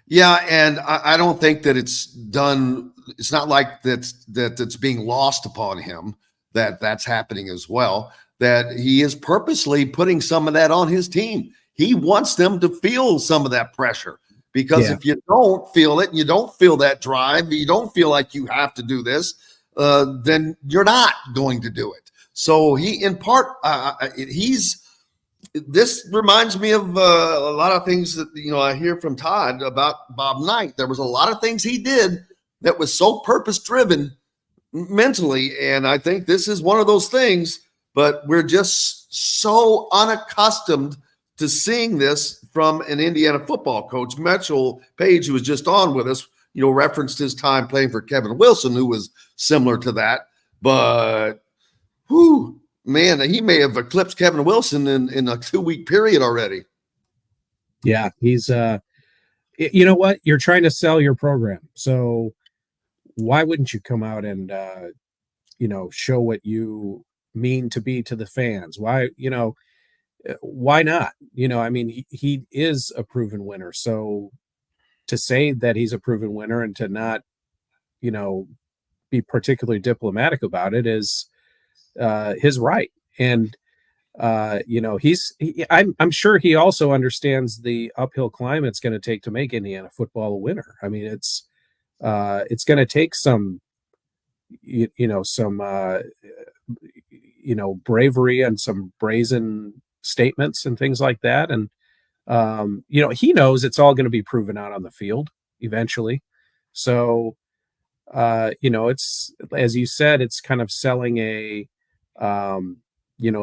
Yeah. And I don't think that it's done. It's not like that's being lost upon him that's happening as well, that he is purposely putting some of that on his team. He wants them to feel some of that pressure, because if you don't feel it, and you don't feel that drive, you don't feel like you have to do this, then you're not going to do it. So he, in part, this reminds me of a lot of things that, I hear from Todd about Bob Knight. There was a lot of things he did that was so purpose driven mentally. And I think this is one of those things, but we're just so unaccustomed to seeing this from an Indiana football coach. Mitchell Paige, who was just on with us, referenced his time playing for Kevin Wilson, who was similar to that. But, man, he may have eclipsed Kevin Wilson in a 2-week period already. Yeah, he's you know what? You're trying to sell your program. So why wouldn't you come out and, show what you mean to be to the fans? Why not? I mean, he is a proven winner. So to say that he's a proven winner and to not, be particularly diplomatic about it is his right. And, I'm sure he also understands the uphill climb it's going to take to make Indiana football a winner. I mean, it's going to take some, bravery and some brazen statements and things like that. And, he knows it's all going to be proven out on the field eventually. So, it's, as you said, it's kind of selling a,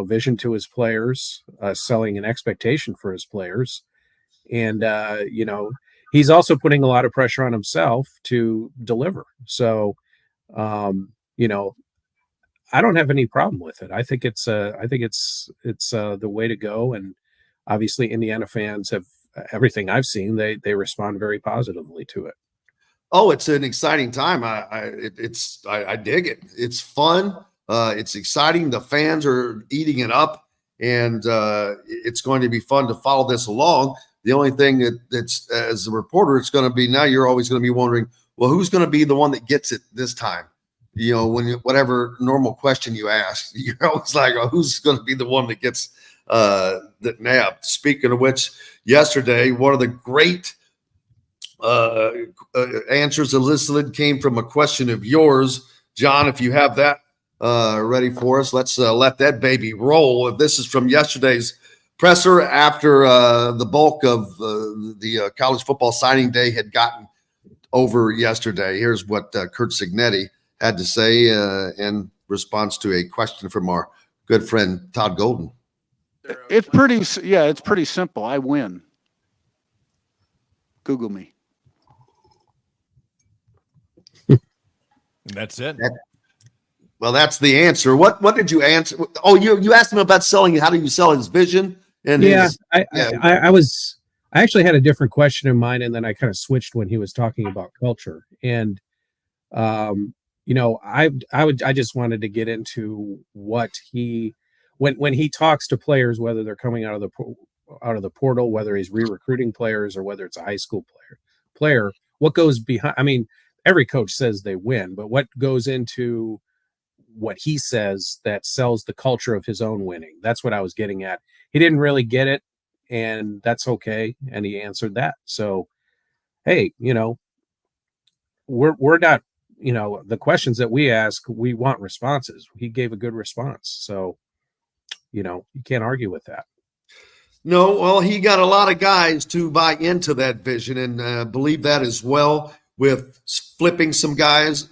vision to his players, selling an expectation for his players. And, he's also putting a lot of pressure on himself to deliver. So, I don't have any problem with it. I think it's the way to go. And obviously Indiana fans have, everything I've seen, they respond very positively to it. Oh, it's an exciting time. I dig it. It's fun. It's exciting. The fans are eating it up, and it's going to be fun to follow this along. The only thing that's, as a reporter, it's going to be, now you're always going to be wondering, well, who's going to be the one that gets it this time? Whatever normal question you ask, you're always like, oh, who's going to be the one that gets that nabbed? Speaking of which, yesterday, one of the great answers elicited came from a question of yours, John. If you have that ready for us, let's let that baby roll. This is from yesterday's presser after the bulk of the college football signing day had gotten over yesterday. Here's what Kurt Signetti had to say in response to a question from our good friend Todd Golden. It's pretty simple. I win. Google me. That's it. Well, that's the answer. What did you answer? Oh, you asked him about selling. How do you sell his vision? And I I actually had a different question in mind, and then I kind of switched when he was talking about culture. And I just wanted to get into what when he talks to players, whether they're coming out of the portal, whether he's re-recruiting players or whether it's a high school player, what goes behind? I mean, every coach says they win, but what goes into what he says that sells the culture of his own winning? That's what I was getting at. He didn't really get it, and that's okay. And he answered that. So, hey, we're not, the questions that we ask, we want responses. He gave a good response. So, you can't argue with that. No, well, he got a lot of guys to buy into that vision and believe that as well, with flipping some guys,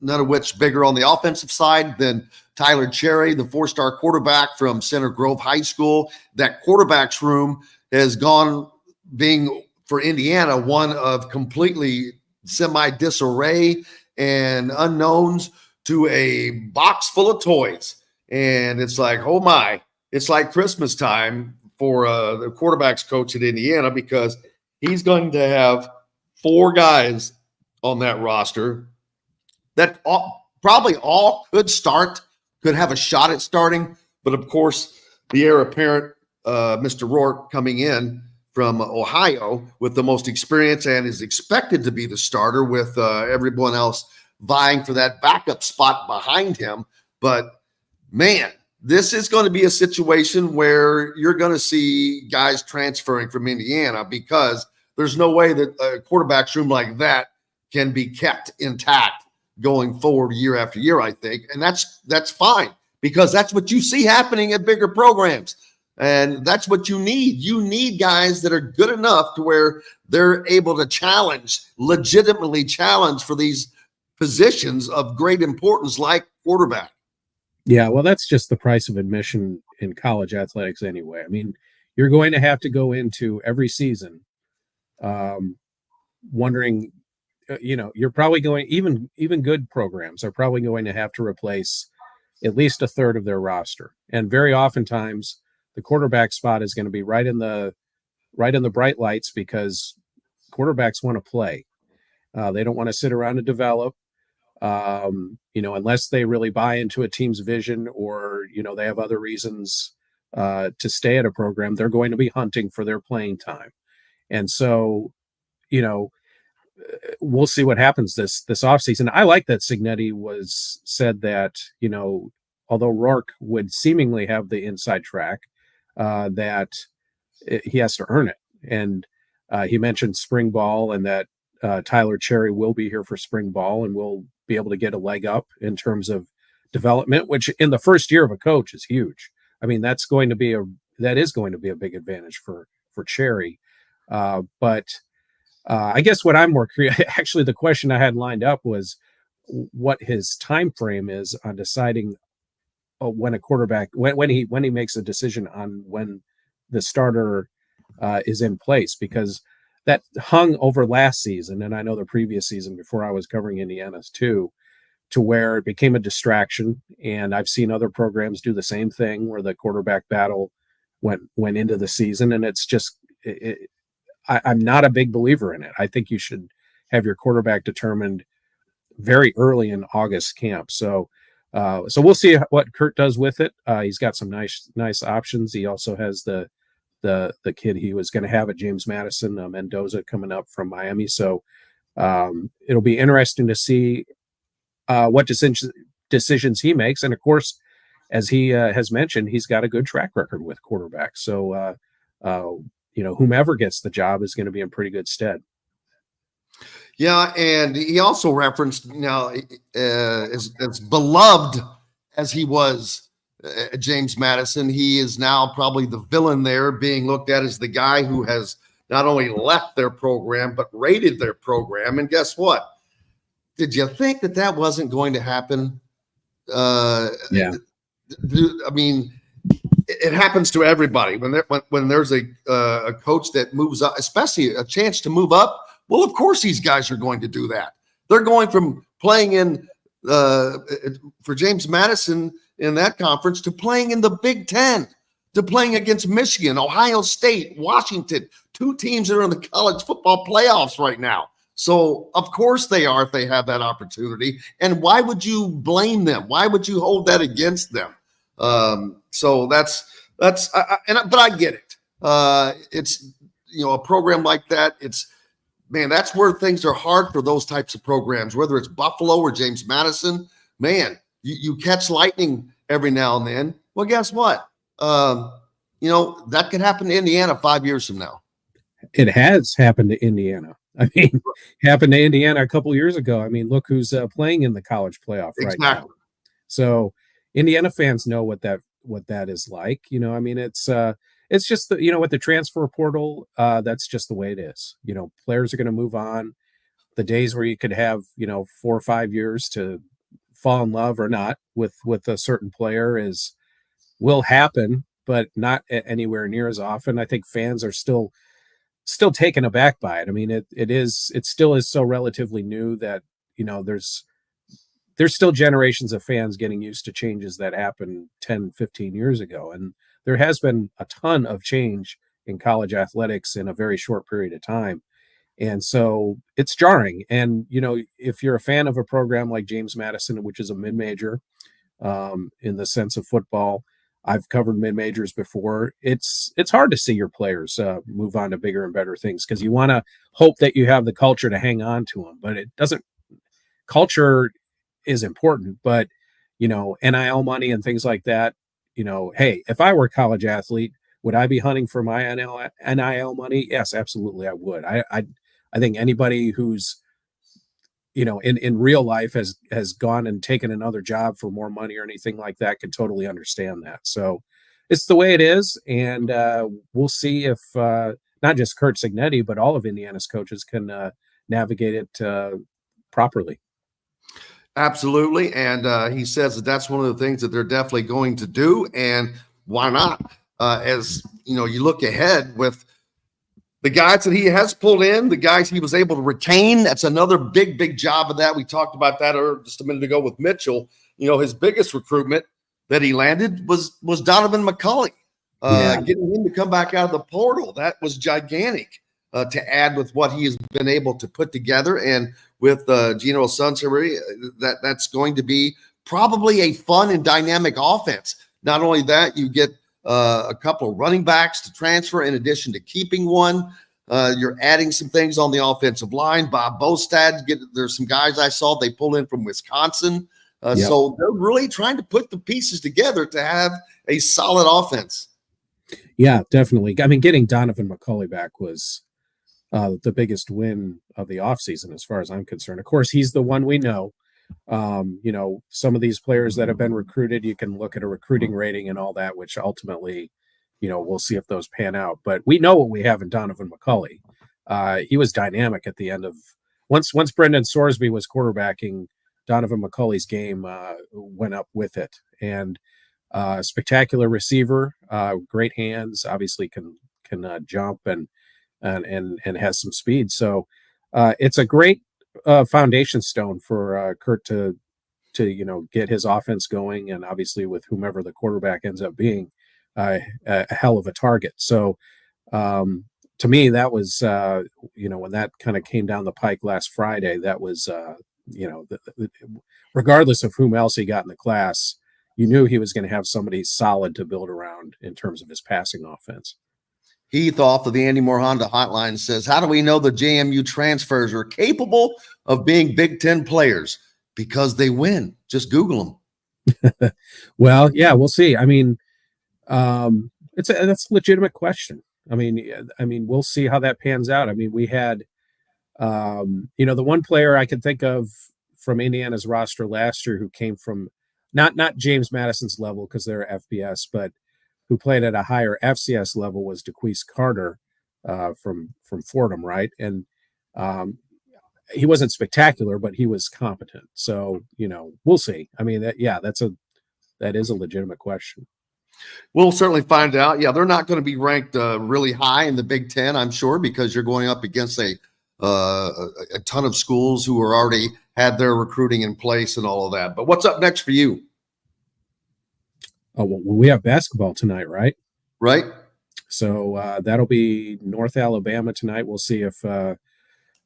none of which bigger on the offensive side than Tyler Cherry, the 4-star quarterback from Center Grove High School. That quarterback's room has gone, being for Indiana, one of completely semi-disarray and unknowns to a box full of toys. And it's like, oh my, it's like Christmas time for the quarterback's coach at Indiana, because he's going to have 4 guys on that roster that probably all could have a shot at starting. But of course, the heir apparent, Mr. Rourke, coming in from Ohio with the most experience and is expected to be the starter, with everyone else vying for that backup spot behind him. But man, this is going to be a situation where you're going to see guys transferring from Indiana, because there's no way that a quarterback's room like that can be kept intact going forward year after year, I think. And that's fine, because that's what you see happening at bigger programs. And that's what you need. You need guys that are good enough to where they're able to legitimately challenge for these positions of great importance, like quarterback. Yeah, well, that's just the price of admission in college athletics anyway. I mean, you're going to have to go into every season wondering, you're probably going, even good programs are probably going to have to replace at least a third of their roster. And very oftentimes the quarterback spot is going to be right in the bright lights, because quarterbacks want to play. They don't want to sit around and develop. Unless they really buy into a team's vision, or, they have other reasons to stay at a program, they're going to be hunting for their playing time. And so, we'll see what happens this offseason. I like that Cignetti said that, although Rourke would seemingly have the inside track, that he has to earn it. And he mentioned spring ball, and that Tyler Cherry will be here for spring ball and will be able to get a leg up in terms of development, which in the first year of a coach is huge. I mean, that is going to be a big advantage for Cherry. But I guess what I'm more actually, the question I had lined up was what his time frame is on deciding when a quarterback, when he makes a decision on when the starter is in place, because that hung over last season, and I know the previous season before I was covering Indiana's too, to where it became a distraction. And I've seen other programs do the same thing, where the quarterback battle went into the season, and it's just I'm not a big believer in it. I think you should have your quarterback determined very early in August camp. So we'll see what Kurt does with it. He's got some nice options. He also has the kid he was going to have at James Madison, Mendoza, coming up from Miami. So it'll be interesting to see what decisions he makes. And of course, as he has mentioned, he's got a good track record with quarterbacks. So, whomever gets the job is going to be in pretty good stead. Yeah, and he also referenced, now, as beloved as he was James Madison, he is now probably the villain there, being looked at as the guy who has not only left their program, but raided their program. And guess what? Did you think that wasn't going to happen? Yeah. I mean, it happens to everybody when there's a coach that moves up, especially a chance to move up. Well, of course, these guys are going to do that. They're going from playing in for James Madison in that conference to playing in the Big Ten. to playing against Michigan, Ohio State, Washington, 2 teams that are in the college football playoffs right now. So, of course they are if they have that opportunity. And why would you blame them? Why would you hold that against them? So but I get it. It's, a program like that. Man, that's where things are hard for those types of programs, whether it's Buffalo or James Madison. Man, you catch lightning every now and then. Well, guess what? That could happen to Indiana 5 years from now. It has happened to Indiana. I mean, happened to Indiana a couple years ago. I mean, look who's playing in the college playoff right now. So Indiana fans know what that is like. I mean, it's just with the transfer portal, that's just the way it is. Players are going to move on. The days where you could have 4 or 5 years to fall in love or not with a certain player will happen, but not anywhere near as often. I think fans are still taken aback by it. I mean, it still is so relatively new that there's still generations of fans getting used to changes that happened 10, 15 years ago. And there has been a ton of change in college athletics in a very short period of time. And so it's jarring. And, if you're a fan of a program like James Madison, which is a mid-major in the sense of football, I've covered mid-majors before. It's hard to see your players move on to bigger and better things because you want to hope that you have the culture to hang on to them, but it doesn't. Culture is important, but NIL money and things like that. Hey, if I were a college athlete, would I be hunting for my NIL money? Yes, absolutely, I would. I think anybody who's in real life has gone and taken another job for more money or anything like that can totally understand that. So it's the way it is. And we'll see if not just Kurt Cignetti, but all of Indiana's coaches can navigate it properly. Absolutely. And he says that's one of the things that they're definitely going to do. And why not? As you look ahead with the guys that he has pulled in, the guys he was able to retain, that's another big job of that. We talked about that just a minute ago with Mitchell. His biggest recruitment that he landed was Donovan McCulley. Getting him to come back out of the portal, that was gigantic to add with what he has been able to put together. And with Geno Sunseri, that's going to be probably a fun and dynamic offense. Not only that, you get a couple of running backs to transfer in addition to keeping one. You're adding some things on the offensive line. Bob Bostad, there's some guys I saw they pulled in from Wisconsin. So they're really trying to put the pieces together to have a solid offense. Yeah, definitely. I mean, getting Donovan McCulley back was the biggest win of the offseason as far as I'm concerned. Of course, he's the one we know. Some of these players that have been recruited, you can look at a recruiting rating and all that, which ultimately, we'll see if those pan out. But we know what we have in Donovan McCulley. He was dynamic at the end of once Brendan Sorsby was quarterbacking, Donovan McCulley's game went up with it. And spectacular receiver, great hands, obviously can jump and has some speed. So it's a great foundation stone for Kurt to get his offense going, and obviously with whomever the quarterback ends up being, a hell of a target. So to me, that was when that kind of came down the pike last Friday, that was regardless of whom else he got in the class, you knew he was going to have somebody solid to build around in terms of his passing offense. Heath off of the Andy Moore Honda hotline says, how do we know the JMU transfers are capable of being Big Ten players? Because they win. Just Google them. Well, yeah, we'll see. I mean, that's a legitimate question. I mean, we'll see how that pans out. I mean, we had, the one player I could think of from Indiana's roster last year who came from not James Madison's level because they're FBS, but who played at a higher FCS level was DeQuise Carter from Fordham, right? And he wasn't spectacular, but he was competent. So, we'll see. I mean, that is a legitimate question. We'll certainly find out. Yeah, they're not going to be ranked really high in the Big Ten, I'm sure, because you're going up against a ton of schools who are already had their recruiting in place and all of that. But what's up next for you? Oh, well, we have basketball tonight, right? Right. So that'll be North Alabama tonight. We'll see if the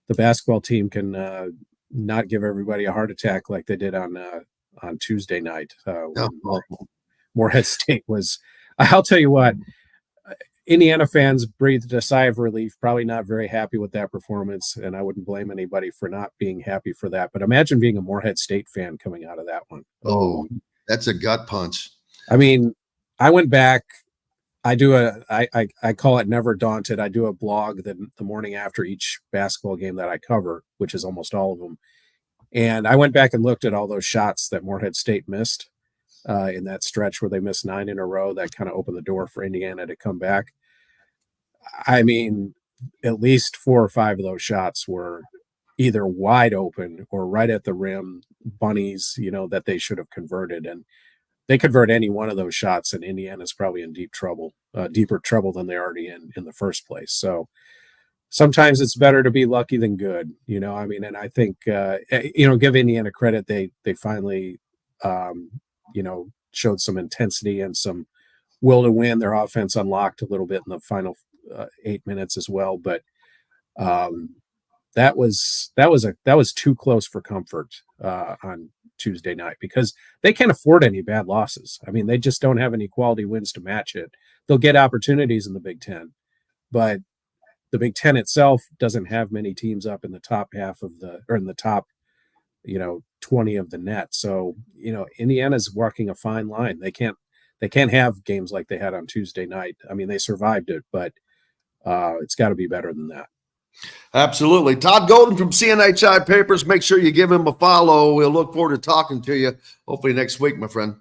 basketball team can not give everybody a heart attack like they did on Tuesday night. Morehead State was. I'll tell you what. Indiana fans breathed a sigh of relief, probably not very happy with that performance, and I wouldn't blame anybody for not being happy for that. But imagine being a Morehead State fan coming out of that one. Oh, that's a gut punch. I mean, I went back. I call it Never Daunted. I do a blog the morning after each basketball game that I cover, which is almost all of them. And I went back and looked at all those shots that Morehead State missed in that stretch where they missed 9 in a row. That kind of opened the door for Indiana to come back. I mean, at least 4 or 5 of those shots were either wide open or right at the rim, bunnies, that they should have converted. And they convert any one of those shots, and Indiana's probably in deep trouble, deeper trouble than they're already in the first place. So sometimes it's better to be lucky than good, and I think, give Indiana credit. They finally, showed some intensity and some will to win. Their offense unlocked a little bit in the final 8 minutes as well. But that was too close for comfort on Tuesday night, because they can't afford any bad losses. I mean, they just don't have any quality wins to match it. They'll get opportunities in the Big Ten, but the Big Ten itself doesn't have many teams up in the top half of in the top, 20 of the net. So, Indiana's walking a fine line. They can't have games like they had on Tuesday night. I mean, they survived it, but it's got to be better than that. Absolutely. Todd Golden from CNHI Papers. Make sure you give him a follow. We'll look forward to talking to you hopefully next week, my friend.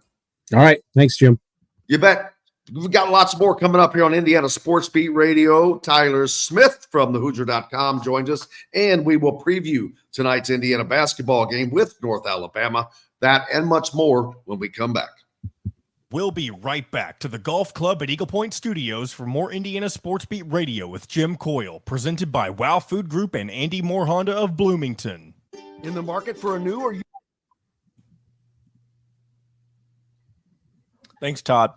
All right. Thanks, Jim. You bet. We've got lots more coming up here on Indiana Sports Beat Radio. Tyler Smith from thehoosier.com joins us, and we will preview tonight's Indiana basketball game with North Alabama. That and much more when we come back. We'll be right back to the Golf Club at Eagle Point Studios for more Indiana Sports Beat Radio with Jim Coyle, presented by Wow Food Group and Andy Moore Honda of Bloomington. In the market for a new or Thanks, Todd.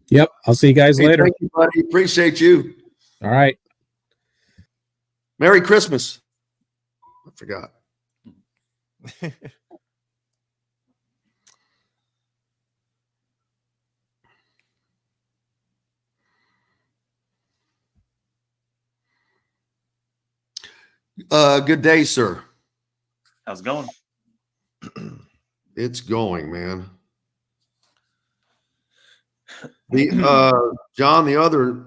Yep. I'll see you guys later. Thank you, buddy. Appreciate you. All right. Merry Christmas. I forgot. Good day, sir. How's it going? It's going, man. The John, the other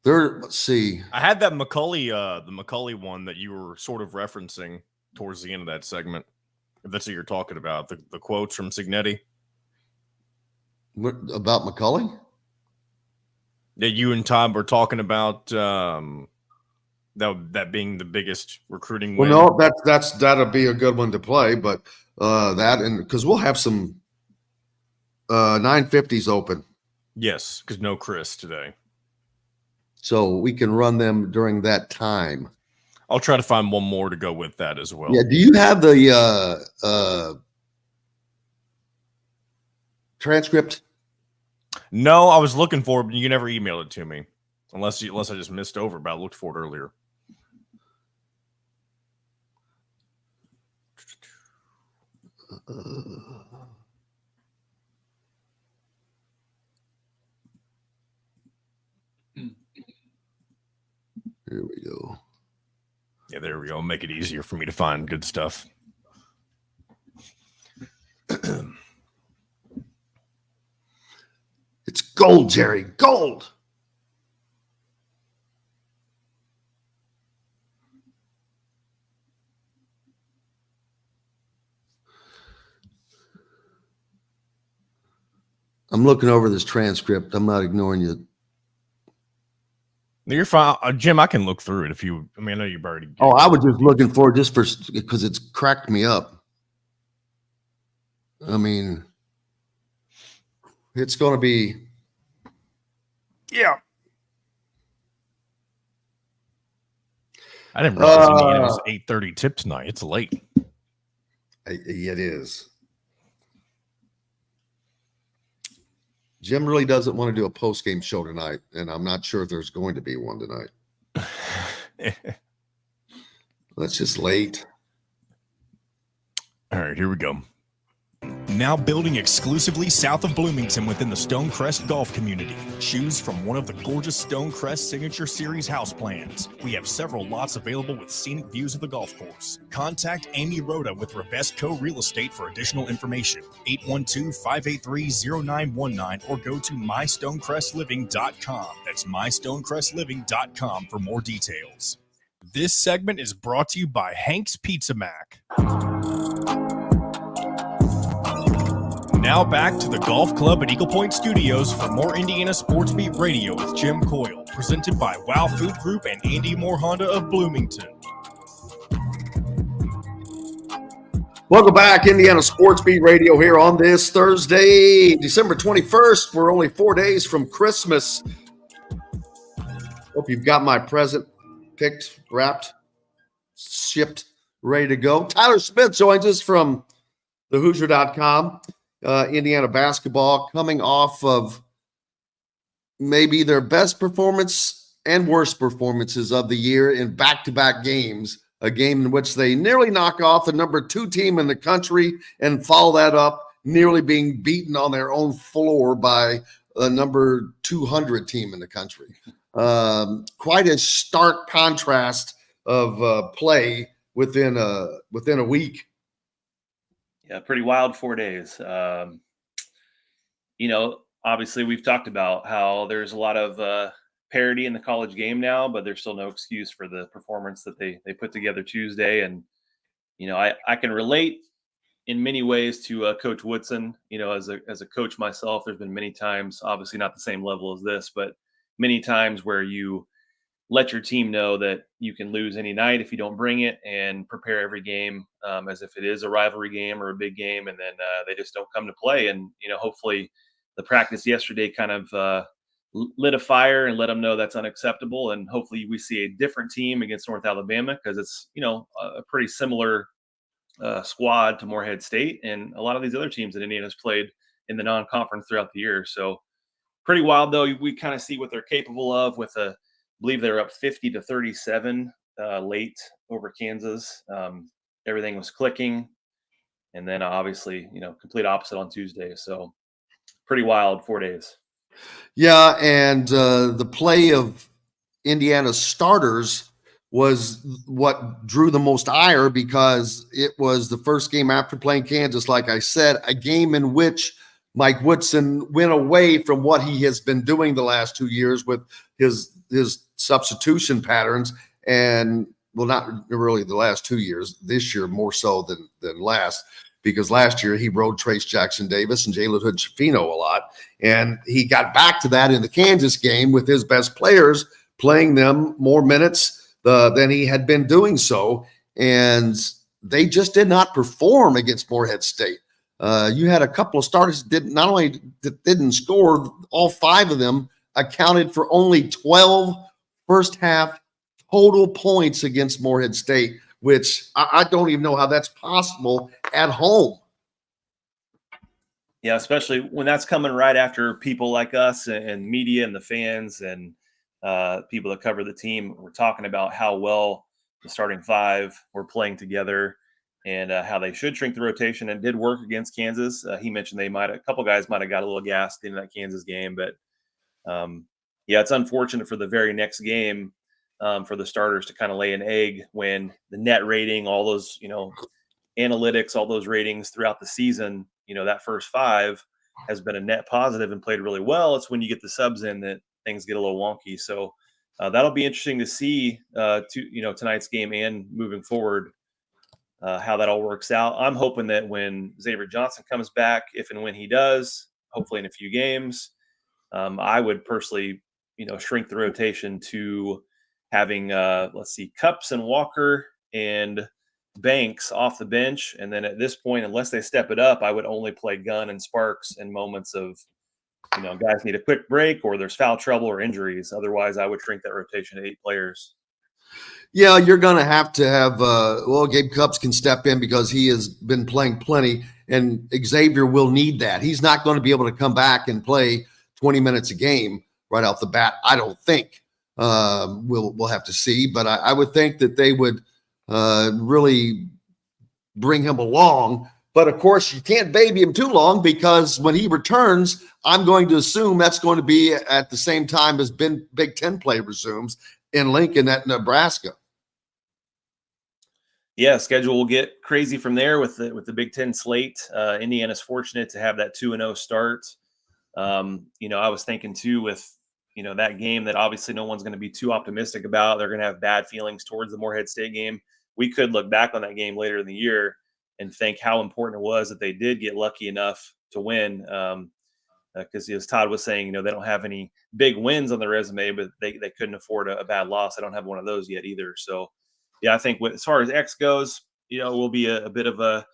there, let's see. I had that Macaulay, the Macaulay one that you were sort of referencing towards the end of that segment. If that's what you're talking about, the quotes from Signetti. What about Macaulay? Yeah, you and Todd were talking about that being the biggest recruiting win. Well, no, that'll be a good one to play, but that, and because we'll have some 950s open. Yes, because no Chris today. So we can run them during that time. I'll try to find one more to go with that as well. Yeah. Do you have the transcript? No, I was looking for it, but you never emailed it to me. Unless I just missed over, but I looked for it earlier. Here we go. Yeah, there we go. Make it easier for me to find good stuff. It's gold, Jerry. Gold. I'm looking over this transcript. I'm not ignoring you. You're fine, Jim. I can look through it if you. I mean, I know you've already. Oh, I was just looking for just for because it's cracked me up. I mean, it's going to be. Yeah. I didn't realize it was 8:30 tip tonight. It's late. It is. Jim really doesn't want to do a post-game show tonight, and I'm not sure if there's going to be one tonight. That's just late. All right, here we go. Now building exclusively south of Bloomington within the Stonecrest Golf community. Choose from one of the gorgeous Stonecrest Signature Series house plans. We have several lots available with scenic views of the golf course. Contact Amy Rhoda with Revesco Real Estate for additional information. 812-583-0919 or go to mystonecrestliving.com. That's mystonecrestliving.com for more details. This segment is brought to you by Hank's Pizza Mac. Now back to the Golf Club at Eagle Point Studios for more Indiana Sports Beat Radio with Jim Coyle, presented by Wow Food Group and Andy Moore Honda of Bloomington. Welcome back, Indiana Sports Beat Radio here on this Thursday, December 21st. We're only 4 days from Christmas. Hope you've got my present picked, wrapped, shipped, ready to go. Tyler Smith joins us from thehoosier.com. Indiana basketball coming off of maybe their best performance and worst performances of the year in back-to-back games, a game in which they nearly knock off the number 2 team in the country and follow that up nearly being beaten on their own floor by the number 200 team in the country. Quite a stark contrast of play within a week. Yeah, pretty wild 4 days. Obviously we've talked about how there's a lot of parity in the college game now, but there's still no excuse for the performance that they put together Tuesday. And, I can relate in many ways to Coach Woodson. As a coach myself, there's been many times, obviously not the same level as this, but many times where you let your team know that you can lose any night if you don't bring it, and prepare every game as if it is a rivalry game or a big game, and then they just don't come to play. And hopefully the practice yesterday kind of lit a fire and let them know that's unacceptable, and hopefully we see a different team against North Alabama, because it's a pretty similar squad to Morehead State and a lot of these other teams that Indiana's played in the non-conference throughout the year. So pretty wild, though. We kind of see what they're capable of with I believe they're up 50-37 late over Kansas. Everything was clicking. And then obviously, complete opposite on Tuesday. So pretty wild 4 days. Yeah, and the play of Indiana's starters was what drew the most ire, because it was the first game after playing Kansas, like I said, a game in which Mike Woodson went away from what he has been doing the last 2 years with his substitution patterns, and not really the last 2 years, this year more so than last, because last year he rode Trace Jackson Davis and Jalen Hood-Schifino a lot, and he got back to that in the Kansas game with his best players playing them more minutes than he had been doing so, and they just did not perform against Morehead State. You had a couple of starters that didn't score, all 5 of them accounted for only 12 first half total points against Morehead State, which I don't even know how that's possible at home. Yeah, especially when that's coming right after people like us and media and the fans and people that cover the team were talking about how well the starting 5 were playing together, and how they should shrink the rotation, and did work against Kansas. He mentioned a couple guys might have got a little gassed in that Kansas game, but yeah, it's unfortunate for the very next game for the starters to kind of lay an egg when the net rating, all those, analytics, all those ratings throughout the season, that first 5 has been a net positive and played really well. It's when you get the subs in that things get a little wonky. So that'll be interesting to see tonight's game and moving forward, how that all works out. I'm hoping that when Xavier Johnson comes back, if and when he does, hopefully in a few games, I would personally, shrink the rotation to having, Cups and Walker and Banks off the bench. And then at this point, unless they step it up, I would only play Gunn and Sparks in moments of, guys need a quick break or there's foul trouble or injuries. Otherwise, I would shrink that rotation to 8 players. Yeah, you're going to have Gabe Cupps can step in because he has been playing plenty. and Xavier will need that. He's not going to be able to come back and play 20 minutes a game right off the bat, I don't think. We'll have to see, but I would think that they would really bring him along. But of course, you can't baby him too long, because when he returns, I'm going to assume that's going to be at the same time as Big Ten play resumes in Lincoln at Nebraska. Yeah, schedule will get crazy from there with the Big Ten slate. Indiana's fortunate to have that 2-0 start. I was thinking too with that game that obviously no one's going to be too optimistic about. They're going to have bad feelings towards the Morehead State game. We could look back on that game later in the year and think how important it was that they did get lucky enough to win. Because as Todd was saying, they don't have any big wins on the resume, but they couldn't afford a bad loss. I don't have one of those yet either. So, yeah, I think as far as X goes, will be a bit of a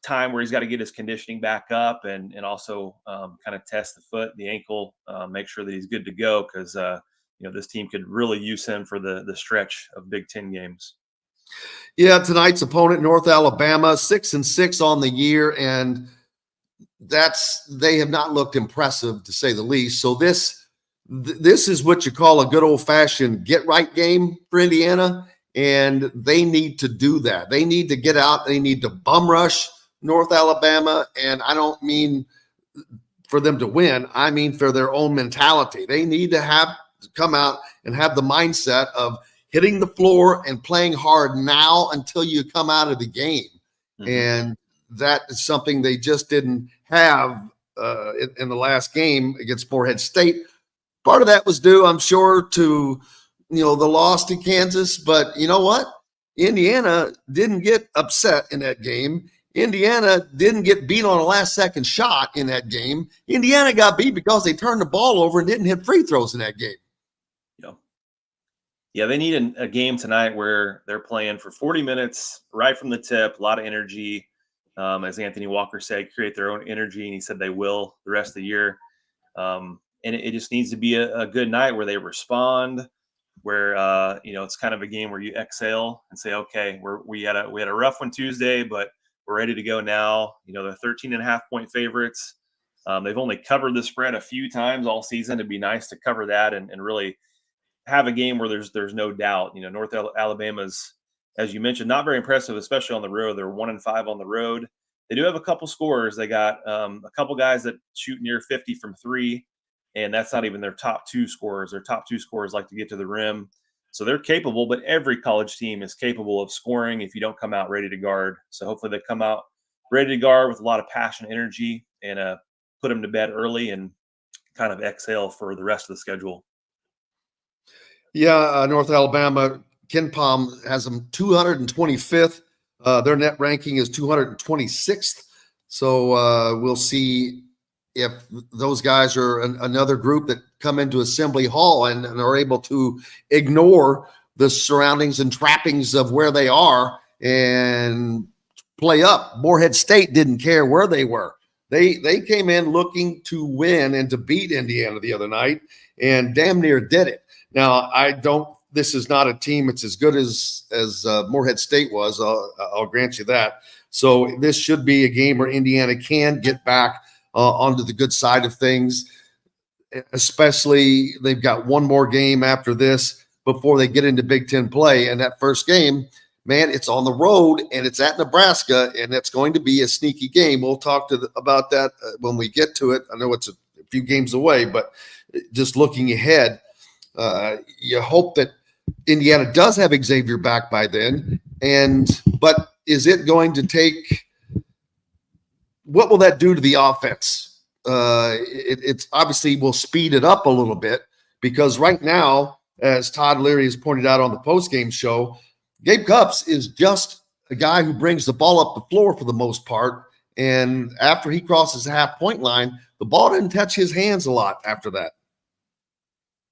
time where he's got to get his conditioning back up and also kind of test the foot, the ankle, make sure that he's good to go, because this team could really use him for the stretch of Big Ten games. Yeah, tonight's opponent, North Alabama, 6-6 on the year, and they have not looked impressive, to say the least. So this is what you call a good old-fashioned get-right game for Indiana, and they need to do that. They need to get out. They need to bum rush North Alabama, and I don't mean for them to win. I mean for their own mentality. They need to come out and have the mindset of hitting the floor and playing hard now until you come out of the game. Mm-hmm. And that is something they just didn't have in the last game against Morehead State. Part of that was due, I'm sure, to the loss to Kansas. But you know what? Indiana didn't get upset in that game. Indiana didn't get beat on a last-second shot in that game. Indiana got beat because they turned the ball over and didn't hit free throws in that game. Yeah, they need a game tonight where they're playing for 40 minutes right from the tip, a lot of energy. As Anthony Walker said, create their own energy, and he said they will the rest of the year. And it just needs to be a good night where they respond, where it's kind of a game where you exhale and say, okay, we had a rough one Tuesday, but we're ready to go now. They're 13.5-point favorites. They've only covered the spread a few times all season. It'd be nice to cover that and really have a game where there's no doubt. North Alabama's, as you mentioned, not very impressive, especially on the road. They're 1-5 on the road. They do have a couple scorers. They got a couple guys that shoot near 50 from three, and that's not even their top two scorers. Their top two scorers like to get to the rim. So they're capable, but every college team is capable of scoring if you don't come out ready to guard. So hopefully they come out ready to guard with a lot of passion, energy, and put them to bed early and kind of exhale for the rest of the schedule. Yeah, North Alabama, Ken Palm has them 225th. Their net ranking is 226th. So we'll see if those guys are another group that come into Assembly Hall and are able to ignore the surroundings and trappings of where they are and play up. Morehead State didn't care where they were. They came in looking to win and to beat Indiana the other night and damn near did it. Now, this is not a team that's as good as Morehead State was. I'll grant you that. So this should be a game where Indiana can get back onto the good side of things, especially they've got one more game after this before they get into Big Ten play. And that first game, man, it's on the road and it's at Nebraska, and it's going to be a sneaky game. We'll talk about that when we get to it. I know it's a few games away, but just looking ahead, you hope that Indiana does have Xavier back by then. But is it going to take – what will that do to the offense? It's obviously will speed it up a little bit, because right now, as Todd Leary has pointed out on the postgame show, Gabe Cupps is just a guy who brings the ball up the floor for the most part. And after he crosses the half-point line, the ball didn't touch his hands a lot after that.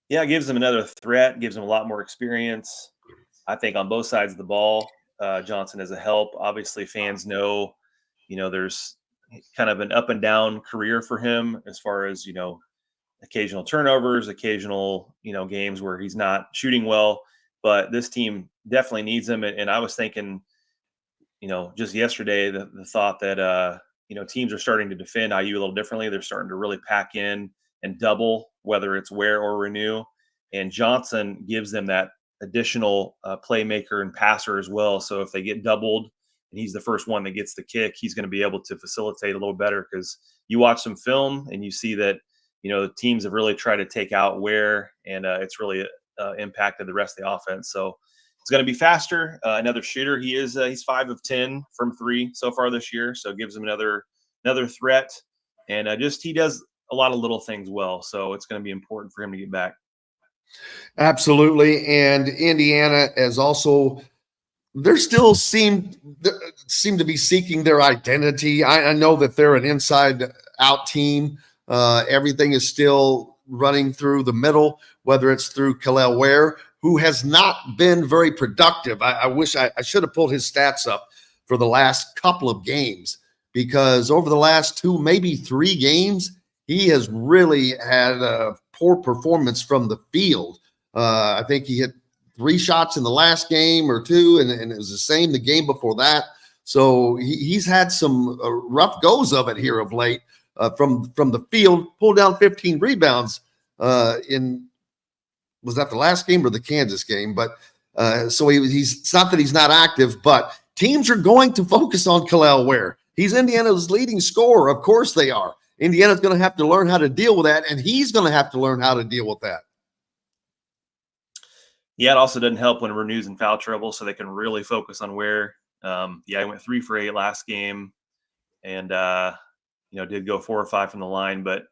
Yeah, it gives them another threat, gives them a lot more experience. I think on both sides of the ball, Johnson is a help. Obviously, fans know, there's kind of an up and down career for him as far as, occasional turnovers, occasional, games where he's not shooting well. But this team definitely needs him. And I was thinking, just yesterday, the thought that, teams are starting to defend IU a little differently. They're starting to really pack in and double, whether it's wear or renew. And Johnson gives them that additional playmaker and passer as well. So if they get doubled and he's the first one that gets the kick, he's going to be able to facilitate a little better, because you watch some film and you see that, the teams have really tried to take out wear, and it's really impacted the rest of the offense. So it's going to be faster. Another shooter. He's 5 of 10 from 3 so far this year. So it gives him another threat. And he does a lot of little things well. So it's going to be important for him to get back. Absolutely. And Indiana has also, they still seem to be seeking their identity. I know that they're an inside out team. Everything is still running through the middle, whether it's through Kalel Ware, who has not been very productive. I wish I should have pulled his stats up for the last couple of games, because over the last 2, maybe 3 games, he has really had a poor performance from the field. I think he hit 3 shots in the last game or 2, and it was the same the game before that. So he's had some rough goes of it here of late from the field. Pulled down 15 rebounds was that the last game or the Kansas game? But so it's not that he's not active, but teams are going to focus on Kalel Ware. He's Indiana's leading scorer. Of course they are. Indiana's going to have to learn how to deal with that, and he's going to have to learn how to deal with that. Yeah, it also doesn't help when Renew's in foul trouble, so they can really focus on Ware. He went 3 for 8 last game, and did go 4 or 5 from the line. But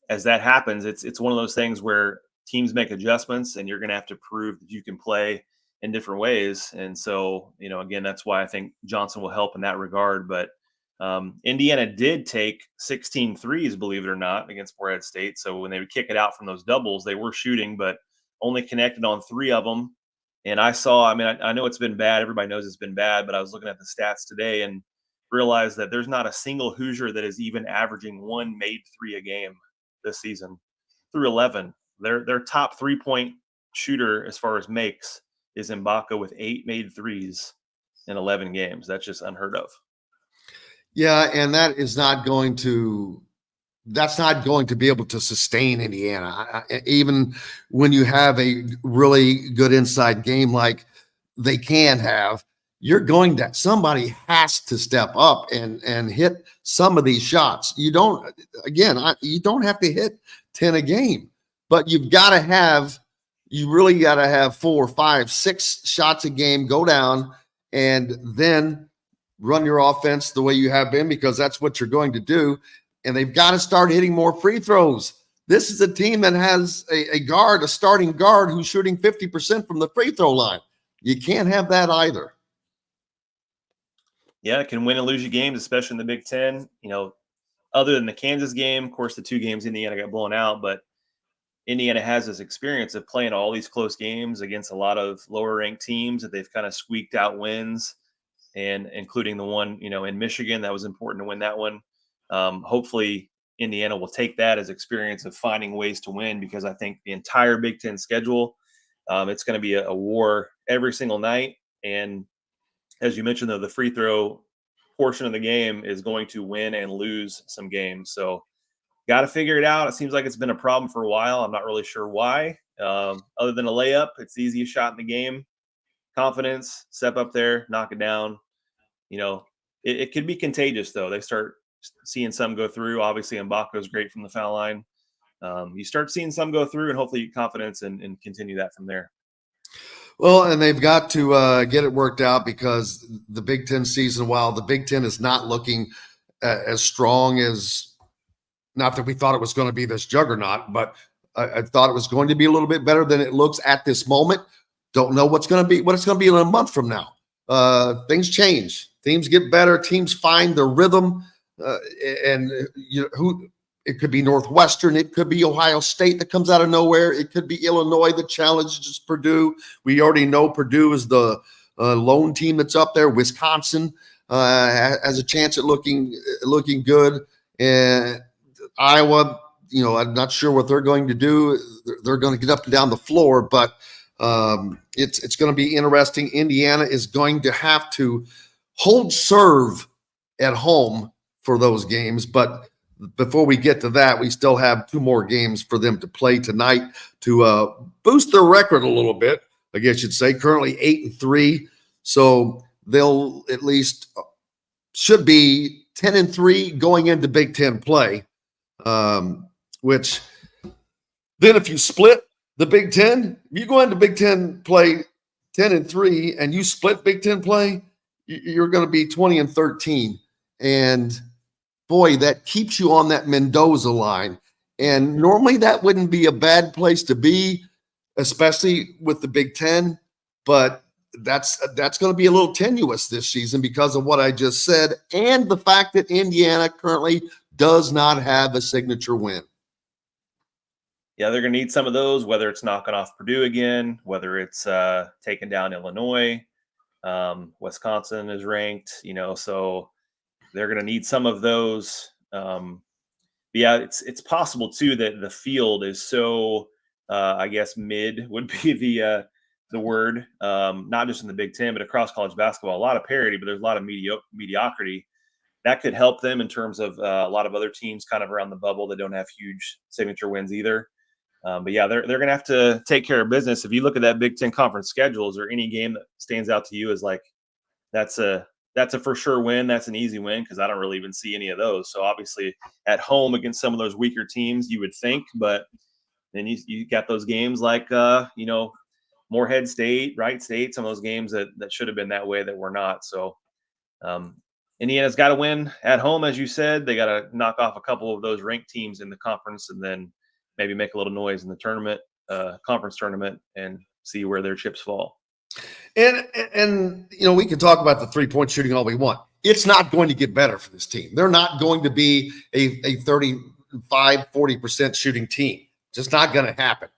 as that happens, it's one of those things where teams make adjustments, and you're going to have to prove that you can play in different ways. And so, again, that's why I think Johnson will help in that regard. But Indiana did take 16 threes, believe it or not, against Morehead State. So when they would kick it out from those doubles, they were shooting, but only connected on 3 of them. And I know it's been bad. Everybody knows it's been bad, but I was looking at the stats today and realized that there's not a single Hoosier that is even averaging 1 made 3 a game this season through 11. Their top 3-point shooter as far as makes is Mbaka with 8 made 3s in 11 games. That's just unheard of. Yeah, and that's not going to be able to sustain Indiana. Even when you have a really good inside game like they can have, somebody has to step up and hit some of these shots. You don't have to hit 10 a game, but you really got to have 4, 5, 6 shots a game go down, and then run your offense the way you have been, because that's what you're going to do. And they've got to start hitting more free throws. This is a team that has a starting guard who's shooting 50% from the free throw line. You can't have that either. Yeah, it can win and lose you games, especially in the Big Ten. Other than the Kansas game, of course, the 2 games Indiana got blown out, but Indiana has this experience of playing all these close games against a lot of lower ranked teams that they've kind of squeaked out wins, and including the one, in Michigan. That was important to win that one. Hopefully Indiana will take that as experience of finding ways to win, because I think the entire Big Ten schedule, it's going to be a war every single night. And as you mentioned, though, the free throw portion of the game is going to win and lose some games. So got to figure it out. It seems like it's been a problem for a while. I'm not really sure why. Other than a layup, it's the easiest shot in the game. Confidence, step up there, knock it down. It could be contagious, though. They start seeing some go through. Obviously, Mbaka is great from the foul line. You start seeing some go through, and hopefully you confidence and continue that from there. Well, and they've got to get it worked out, because the Big Ten season, while the Big Ten is not looking as strong as, not that we thought it was going to be this juggernaut, but I thought it was going to be a little bit better than it looks at this moment. Don't know what it's going to be in a month from now. Things change. Teams get better. Teams find their rhythm. It could be Northwestern. It could be Ohio State that comes out of nowhere. It could be Illinois that challenges Purdue. We already know Purdue is the lone team that's up there. Wisconsin has a chance at looking good. And Iowa, I'm not sure what they're going to do. They're going to get up and down the floor, but it's going to be interesting. Indiana is going to have to hold serve at home for those games. But before we get to that, we still have 2 more games for them to play tonight to boost their record a little bit, I guess you'd say. Currently 8-3. So they'll at least should be 10-3 going into Big Ten play, which then if you split the Big Ten, if you go into Big Ten play 10-3 and you split Big Ten play, you're going to be 20-13. And boy, that keeps you on that Mendoza line. And normally that wouldn't be a bad place to be, especially with the Big Ten. But that's going to be a little tenuous this season because of what I just said and the fact that Indiana currently does not have a signature win. Yeah, they're going to need some of those, whether it's knocking off Purdue again, whether it's taking down Illinois. Wisconsin is ranked, so they're going to need some of those. Yeah, it's possible too that the field is so, I guess mid would be the word, not just in the Big Ten, but across college basketball. A lot of parity, but there's a lot of mediocrity. That could help them in terms of a lot of other teams kind of around the bubble that don't have huge signature wins either. But yeah, they're going to have to take care of business. If you look at that Big Ten conference schedule, is there any game that stands out to you as like, that's a for sure win, that's an easy win? Because I don't really even see any of those. So obviously at home against some of those weaker teams, you would think, but then you got those games like, Morehead State, Wright State, some of those games that should have been that way that were not. So Indiana's got to win at home, as you said. They got to knock off a couple of those ranked teams in the conference and then maybe make a little noise in the tournament, conference tournament, and see where their chips fall. And we can talk about the 3-point shooting all we want. It's not going to get better for this team. They're not going to be a 35-40% shooting team. Just not going to happen.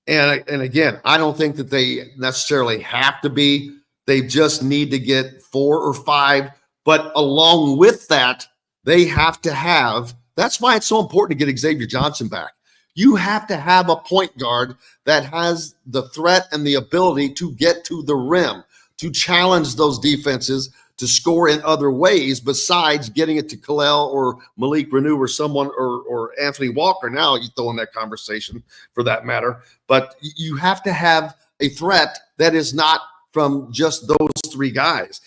And again, I don't think that they necessarily have to be. They just need to get 4 or 5. But along with that, they have to have – that's why it's so important to get Xavier Johnson back. You have to have a point guard that has the threat and the ability to get to the rim, to challenge those defenses, to score in other ways besides getting it to Kalel or Malik Renew or someone or Anthony Walker. Now you throw in that conversation for that matter. But you have to have a threat that is not from just those 3 guys.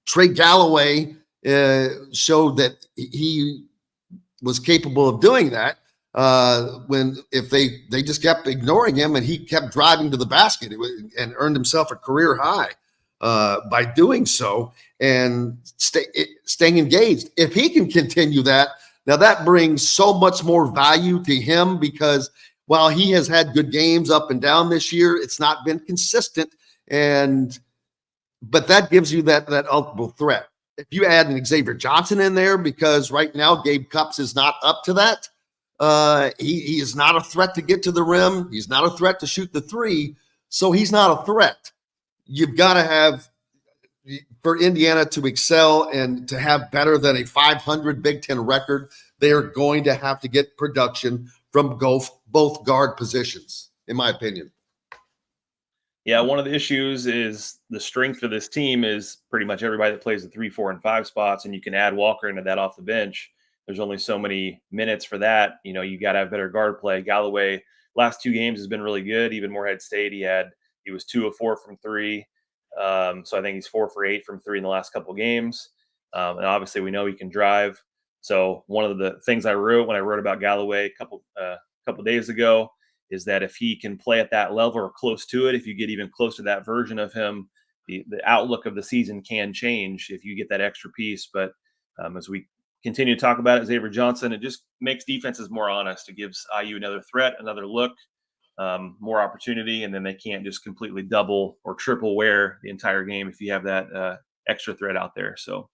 Trey Galloway showed that he was capable of doing that. If they just kept ignoring him and he kept driving to the basket and earned himself a career high by doing so and staying engaged. If he can continue that, now that brings so much more value to him because while he has had good games up and down this year, it's not been consistent. But that gives you that ultimate threat. If you add an Xavier Johnson in there, because right now Gabe Cupps is not up to that. He is not a threat to get to the rim. He's not a threat to shoot the 3. So he's not a threat. You've got to have, for Indiana to excel and to have better than a 500 Big Ten record, they're going to have to get production from both guard positions, in my opinion. Yeah, one of the issues is the strength of this team is pretty much everybody that plays the 3, 4, and 5 spots, and you can add Walker into that off the bench. There's only so many minutes for that. You got to have better guard play. Galloway, last 2 games has been really good. Even Morehead State, he was 2 of 4 from 3. So I think he's 4 for 8 from 3 in the last couple of games. And obviously we know he can drive. So one of the things I wrote when I wrote about Galloway a couple days ago is that if he can play at that level or close to it, if you get even close to that version of him, the outlook of the season can change if you get that extra piece. But as we continue to talk about it, Xavier Johnson, it just makes defenses more honest. It gives IU another threat, another look, more opportunity, and then they can't just completely double or triple wear the entire game if you have that extra threat out there. So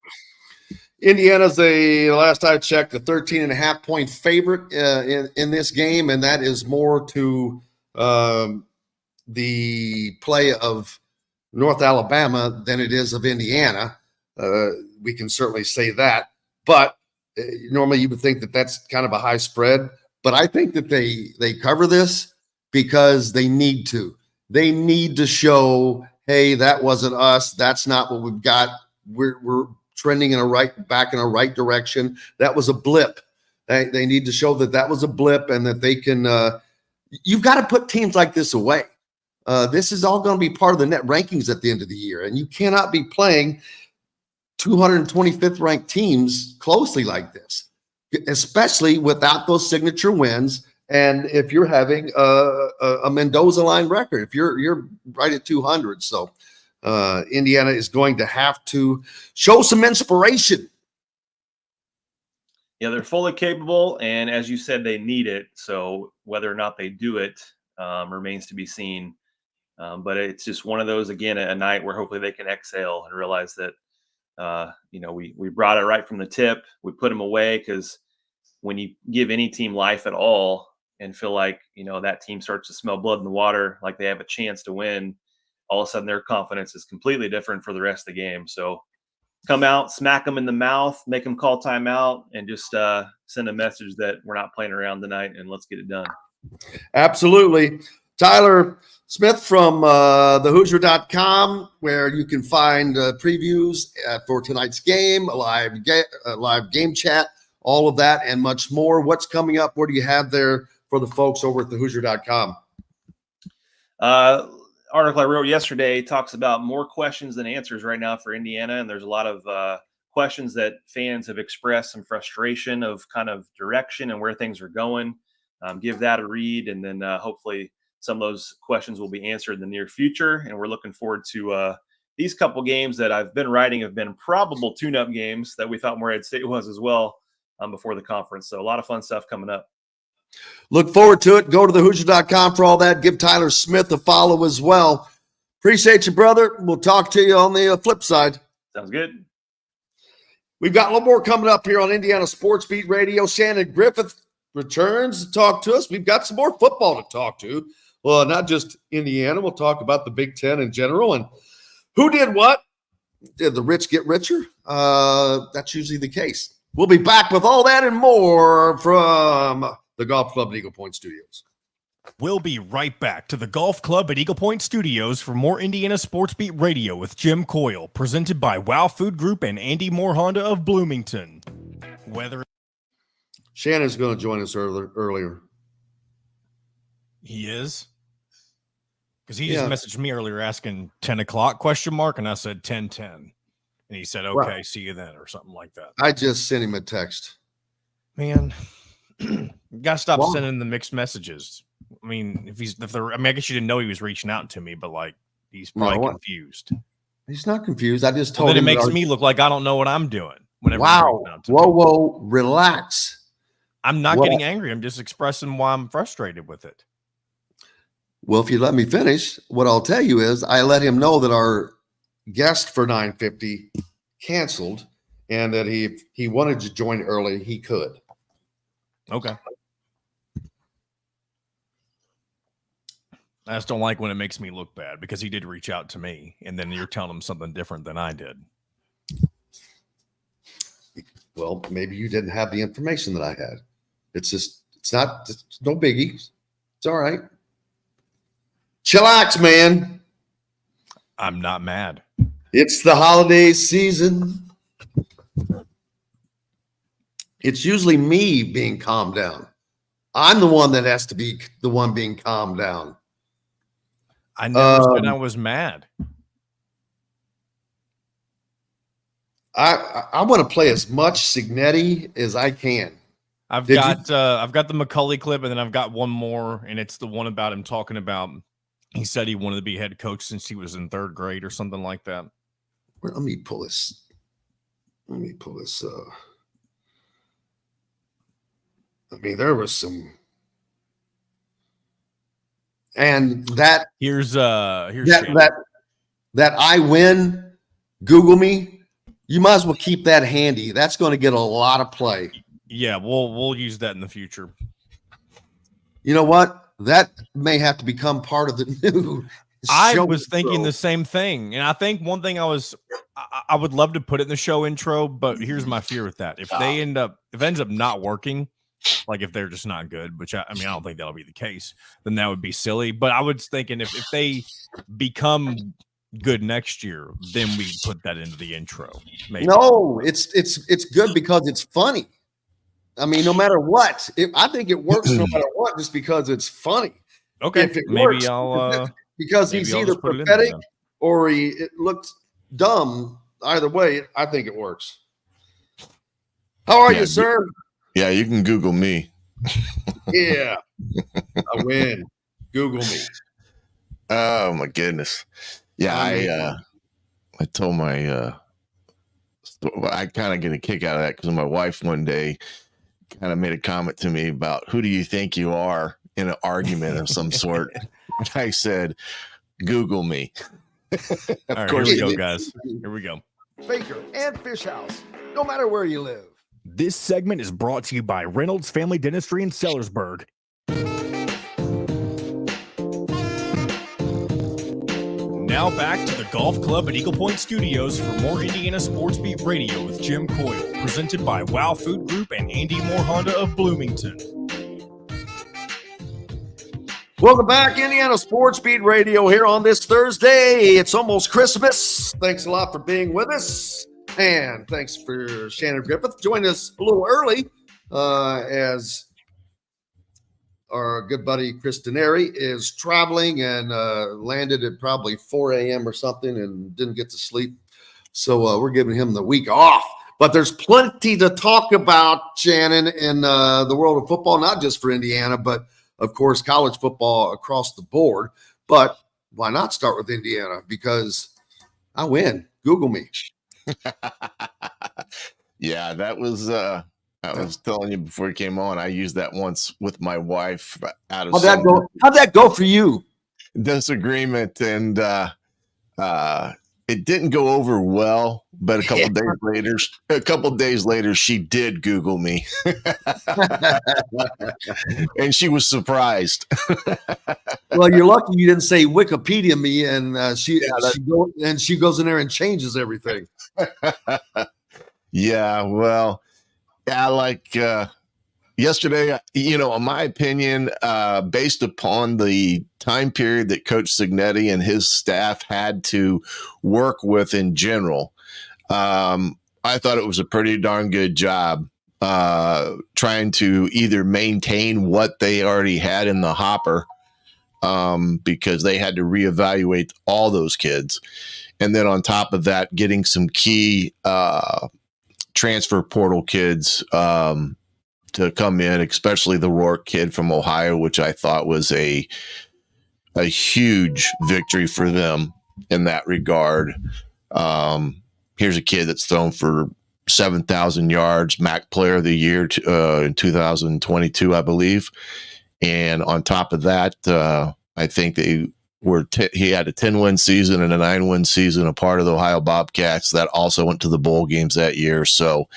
Indiana's last I checked, a 13.5-point favorite in this game, and that is more to the play of North Alabama than it is of Indiana. We can certainly say that. But normally you would think that that's kind of a high spread. But I think that they cover this because they need to. They need to show, hey, that wasn't us. That's not what we've got we're trending back in a right direction. That was a blip. They need to show that was a blip and that they can. You've got to put teams like this away. This is all going to be part of the net rankings at the end of the year, and you cannot be playing 225th ranked teams closely like this, especially without those signature wins. And if you're having a Mendoza line record, if you're right at 200, so Indiana is going to have to show some inspiration. Yeah, they're fully capable, and as you said, they need it. So whether or not they do it remains to be seen. But it's just one of those, again, a night where hopefully they can exhale and realize that we brought it right from the tip. We put them away, because when you give any team life at all and feel like, that team starts to smell blood in the water, like they have a chance to win, all of a sudden their confidence is completely different for the rest of the game. So come out, smack them in the mouth, make them call timeout, and just send a message that we're not playing around tonight and let's get it done. Absolutely. Tyler Smith from thehoosier.com, where you can find previews for tonight's game, a live game chat, all of that and much more. What's coming up? What do you have there for the folks over at thehoosier.com? Article I wrote yesterday talks about more questions than answers right now for Indiana, and there's a lot of questions that fans have expressed some frustration of kind of direction and where things are going. Give that a read, and then hopefully some of those questions will be answered in the near future. And we're looking forward to these couple games that I've been writing have been probable tune-up games that we thought Morehead State was as well before the conference. So a lot of fun stuff coming up. Look forward to it. Go to thehoosier.com for all that. Give Tyler Smith a follow as well. Appreciate you, brother. We'll talk to you on the flip side. Sounds good. We've got a little more coming up here on Indiana Sports Beat Radio. Shannon Griffith returns to talk to us. We've got some more football to talk to. Well, not just Indiana. We'll talk about the Big Ten in general and who did what. Did the rich get richer? That's usually the case. We'll be back with all that and more from the Golf Club at Eagle Point Studios. We'll be right back to the Golf Club at Eagle Point Studios for more Indiana Sports Beat Radio with Jim Coyle, presented by Wow Food Group and Andy Moore Honda of Bloomington. Shannon's going to join us earlier. He is? Because he just messaged me earlier asking 10 o'clock question mark, and I said 10:10. And he said, okay, see you then, or something like that. I just sent him a text. Man, you gotta stop sending the mixed messages. I mean, I guess you didn't know he was reaching out to me, but he's probably confused. He's not confused. I just told him. It makes me look like I don't know what I'm doing. Whoa, relax. I'm not getting angry. I'm just expressing why I'm frustrated with it. Well, if you let me finish, what I'll tell you is I let him know that our guest for 9:50 canceled, and that he wanted to join early, he could. Okay. I just don't like when it makes me look bad, because he did reach out to me, and then you're telling him something different than I did. Well, maybe you didn't have the information that I had. It's no biggie. It's all right. Chillax, man. I'm not mad. It's the holiday season. It's usually me being calmed down. I'm the one that has to be the one being calmed down. I never said I was mad. I want to play as much Signetti as I can. I've got the McCulley clip, and then I've got one more, and it's the one about him talking about. He said he wanted to be head coach since he was in third grade or something like that. Let me pull this. I mean, there was some, and that here's that I win. Google me. You might as well keep that handy. That's going to get a lot of play. Yeah, we'll use that in the future. You know what? That may have to become part of the new. I was thinking the same thing, and I think one thing I would love to put it in the show intro, but here's my fear with that: if it ends up not working, like if they're just not good, which I don't think that'll be the case, then that would be silly. But I was thinking if they become good next year, then we put that into the intro. Maybe. No, it's good because it's funny. I mean, no matter what, I think it works no matter what, just because it's funny. Okay, if it maybe works, I'll because maybe he's I'll either just put it in pathetic there. or it looks dumb. Either way, I think it works. How are you, sir? Yeah, you can Google me. Yeah, I win. Google me. Oh my goodness. Yeah, I told my I kind of get a kick out of that because my wife one day kind of made a comment to me about who do you think you are in an argument of some sort. And I said, Google me. All right, here we go, guys. Here we go. Baker and Fish House, no matter where you live. This segment is brought to you by Reynolds Family Dentistry in Sellersburg. Now back to the Golf Club at Eagle Point Studios for more Indiana Sports Beat Radio with Jim Coyle, presented by Wow Food Group and Andy Moore Honda of Bloomington. Welcome back, Indiana Sports Beat Radio here on this Thursday. It's almost Christmas. Thanks a lot for being with us. And thanks for Shannon Griffith joining us a little early as our good buddy Chris Denary is traveling and landed at probably 4 a.m. or something and didn't get to sleep. So we're giving him the week off. But there's plenty to talk about, Shannon, in the world of football, not just for Indiana, but, of course, college football across the board. But why not start with Indiana? Because I win. Google me. Yeah, that was I was telling you before you came on, I used that once with my wife out of How'd that go for you? Disagreement, and it didn't go over well, but a couple days later she did Google me. And she was surprised. Well, you're lucky you didn't say Wikipedia me, and she goes in there and changes everything. Yeah, well, yeah, like yesterday, in my opinion, based upon the time period that Coach Signetti and his staff had to work with in general, I thought it was a pretty darn good job trying to either maintain what they already had in the hopper, because they had to reevaluate all those kids. And then on top of that, getting some key transfer portal kids to come in, especially the Rourke kid from Ohio, which I thought was a huge victory for them in that regard. Here's a kid that's thrown for 7,000 yards, MAC Player of the Year in 2022, I believe. And on top of that, I think he had a 10-win season and a 9-win season, a part of the Ohio Bobcats that also went to the bowl games that year. So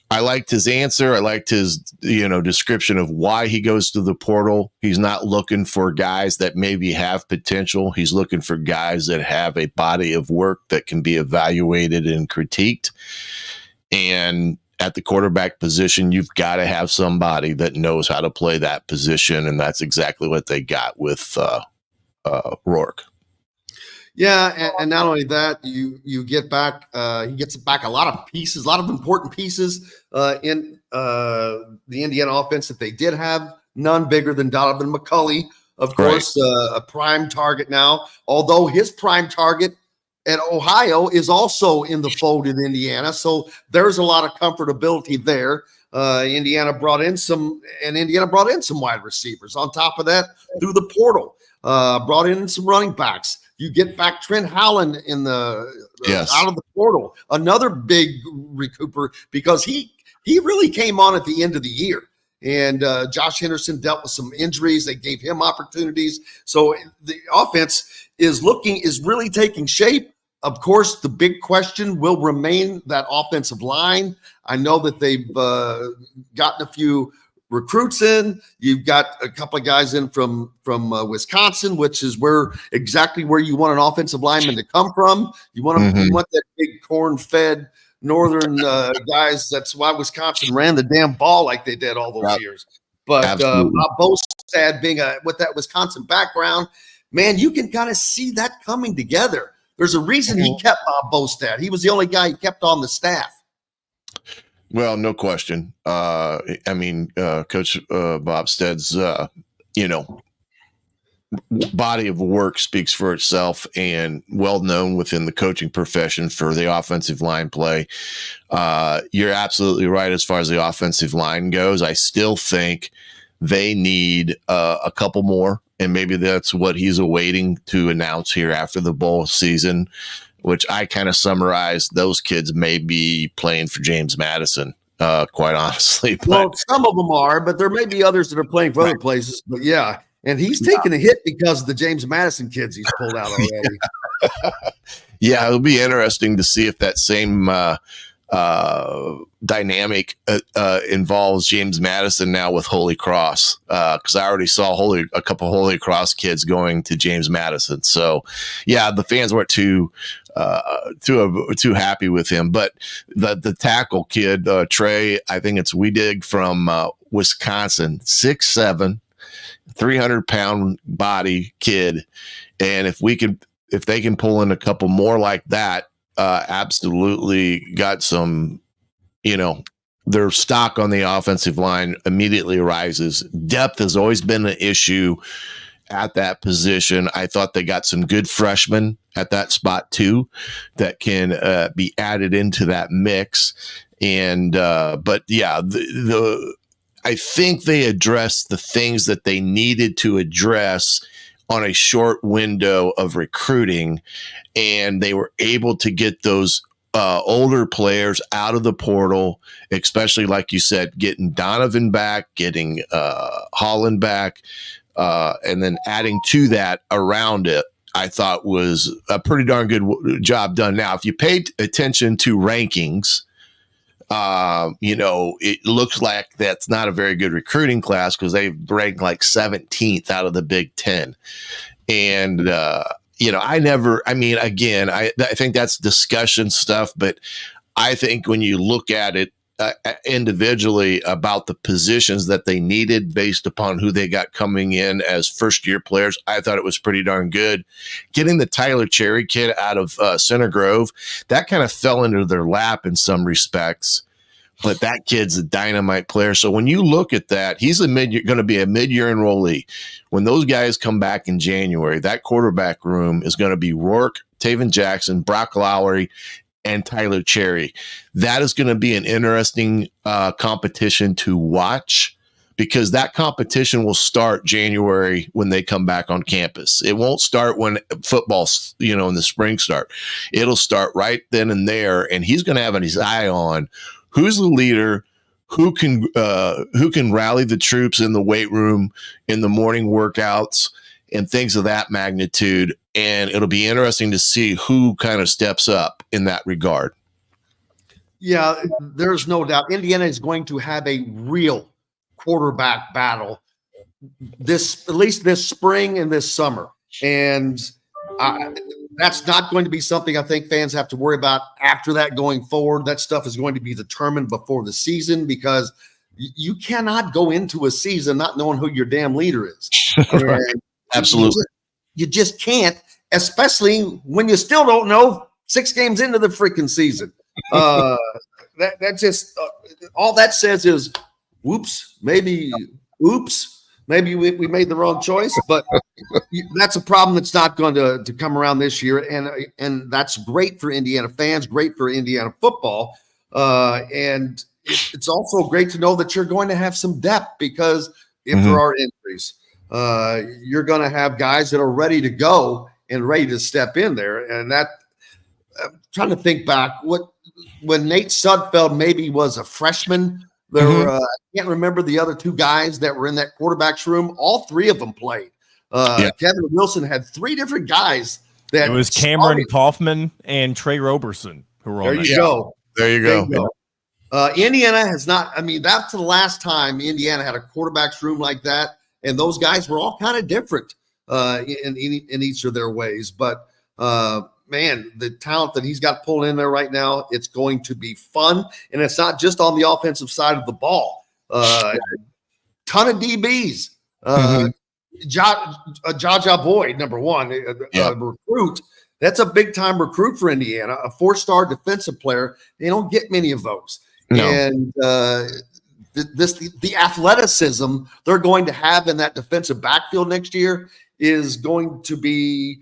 I liked his answer. I liked his, description of why he goes to the portal. He's not looking for guys that maybe have potential. He's looking for guys that have a body of work that can be evaluated and critiqued. And at the quarterback position, you've got to have somebody that knows how to play that position. And that's exactly what they got with Rourke. Yeah, and not only that, you get back. He gets back a lot of important pieces in the Indiana offense that they did have. None bigger than Donovan McCulley, of course, a prime target now. Although his prime target at Ohio is also in the fold in Indiana, so there's a lot of comfortability there. Indiana brought in some wide receivers. On top of that, through the portal, brought in some running backs. You get back Trent Howland in out of the portal, another big recouper, because he really came on at the end of the year. And Josh Henderson dealt with some injuries. They gave him opportunities. So the offense is really taking shape. Of course, the big question will remain that offensive line. I know that they've gotten a few recruits in. You've got a couple of guys in from Wisconsin, which is exactly where you want an offensive lineman to come from. You want that big corn-fed northern guys. That's why Wisconsin ran the damn ball like they did all those years. But Bob Bostad being with that Wisconsin background, man, you can kind of see that coming together. There's a reason he kept Bob Bostad. He was the only guy he kept on the staff. Well, no question. Coach Bob Stead's, body of work speaks for itself, and well known within the coaching profession for the offensive line play. You're absolutely right as far as the offensive line goes. I still think they need a couple more, and maybe that's what he's awaiting to announce here after the bowl season, which I kind of summarized. Those kids may be playing for James Madison, quite honestly. But, well, some of them are, but there may be others that are playing for other places. But yeah. And he's taking a hit because of the James Madison kids he's pulled out already. Yeah, it'll be interesting to see if that same dynamic involves James Madison now with Holy Cross, because I already saw a couple Holy Cross kids going to James Madison. So, yeah, the fans weren't too happy with him. But the tackle kid, Trey, I think it's Weedig from Wisconsin, 6'7". 300-pound body kid, and if they can pull in a couple more like that, absolutely got some, their stock on the offensive line immediately rises. Depth has always been an issue at that position. I thought they got some good freshmen at that spot too that can be added into that mix. And but yeah, I think they addressed the things that they needed to address on a short window of recruiting, and they were able to get those older players out of the portal, especially like you said, getting Donovan back, getting Holland back, and then adding to that around it. I thought was a pretty darn good job done. Now, if you paid attention to rankings, it looks like that's not a very good recruiting class because they ranked like 17th out of the Big Ten. And, I think that's discussion stuff, but I think when you look at it individually about the positions that they needed based upon who they got coming in as first-year players, I thought it was pretty darn good. Getting the Tyler Cherry kid out of Center Grove, that kind of fell into their lap in some respects, but that kid's a dynamite player. So when you look at that, he's going to be a mid-year enrollee. When those guys come back in January, that quarterback room is going to be Rourke, Taven Jackson, Brock Lowry, and Tyler Cherry. That is going to be an interesting competition to watch, because that competition will start January when they come back on campus. It won't start when football, in the spring start. It'll start right then and there, and he's going to have his eye on who's the leader, who can rally the troops in the weight room, in the morning workouts, and things of that magnitude. And it'll be interesting to see who kind of steps up in that regard. Yeah, there's no doubt. Indiana is going to have a real quarterback battle at least this spring and this summer. And that's not going to be something I think fans have to worry about after that going forward. That stuff is going to be determined before the season, because you cannot go into a season not knowing who your damn leader is. Right. Absolutely. You just can't, especially when you still don't know 6 games into the freaking season. That just all that says is, maybe we made the wrong choice. But that's a problem that's not going to come around this year, and that's great for Indiana fans, great for Indiana football, and it's also great to know that you're going to have some depth, because if there are injuries, you're going to have guys that are ready to go and ready to step in there. And that, I'm trying to think back, when Nate Sudfeld maybe was a freshman, there were, I can't remember the other 2 guys that were in that quarterback's room. All 3 of them played. Kevin Wilson had 3 different guys. It was Cameron Kaufman and Trey Roberson who were on there. You go. Yeah. Indiana has not. I mean, that's the last time Indiana had a quarterback's room like that, and those guys were all kind of different in each of their ways. But man, the talent that he's got pulled in there right now, it's going to be fun. And it's not just on the offensive side of the ball. Ton of DBs. Jaja Boyd, number one, recruit, That's a big time recruit for Indiana, a 4-star defensive player. They don't get many of those. No. And the athleticism they're going to have in that defensive backfield next year is going to be.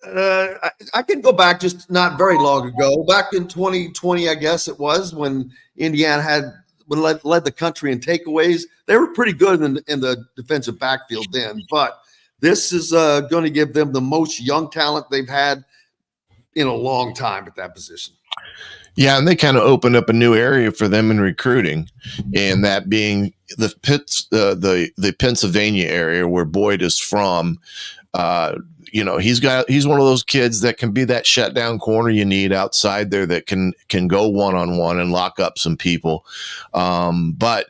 I can go back just not very long ago, back in 2020, I guess it was, when Indiana led the country in takeaways. They were pretty good in the defensive backfield then, but this is going to give them the most young talent they've had in a long time at that position. Yeah, and they kind of opened up a new area for them in recruiting, and that being the Pennsylvania area where Boyd is from. He's one of those kids that can be that shutdown corner you need outside there that can go one-on-one and lock up some people. But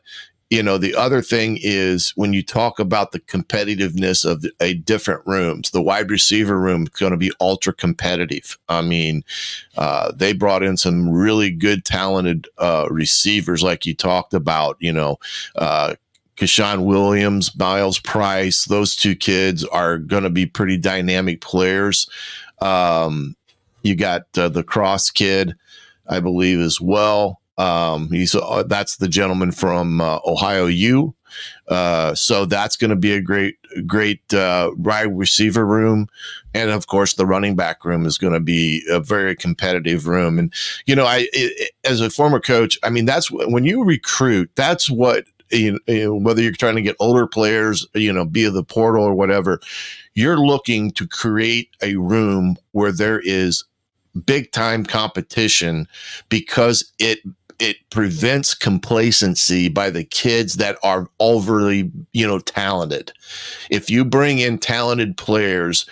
the other thing is when you talk about the competitiveness of a different rooms, the wide receiver room is going to be ultra competitive. I mean, they brought in some really good, talented receivers, like you talked about. Keshawn Williams, Miles Price, those two kids are going to be pretty dynamic players. You got the Cross kid, I believe, as well. That's the gentleman from Ohio U. So that's going to be a great wide receiver room. And of course, the running back room is going to be a very competitive room. And, as a former coach, I mean, that's when you recruit, that's what, whether you're trying to get older players, via the portal or whatever, you're looking to create a room where there is big time competition because it prevents complacency by the kids that are overly, talented. If you bring in talented players,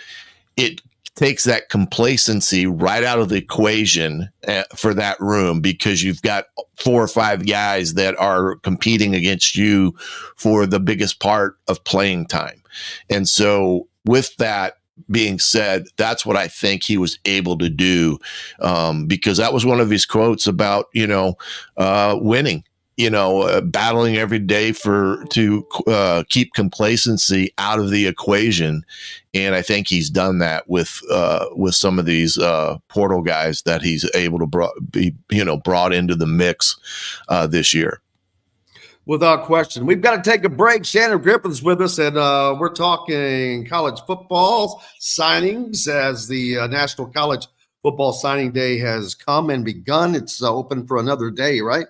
it takes that complacency right out of the equation for that room, because you've got 4 or 5 guys that are competing against you for the biggest part of playing time. And so with that being said, that's what I think he was able to do, because that was one of his quotes about, winning, battling every day to keep complacency out of the equation. And I think he's done that with some of these portal guys that he's able to brought into the mix this year. Without question. We've got to take a break. Shannon Griffith is with us, and we're talking college football signings as the National College Football Signing Day has come and begun. It's open for another day, right?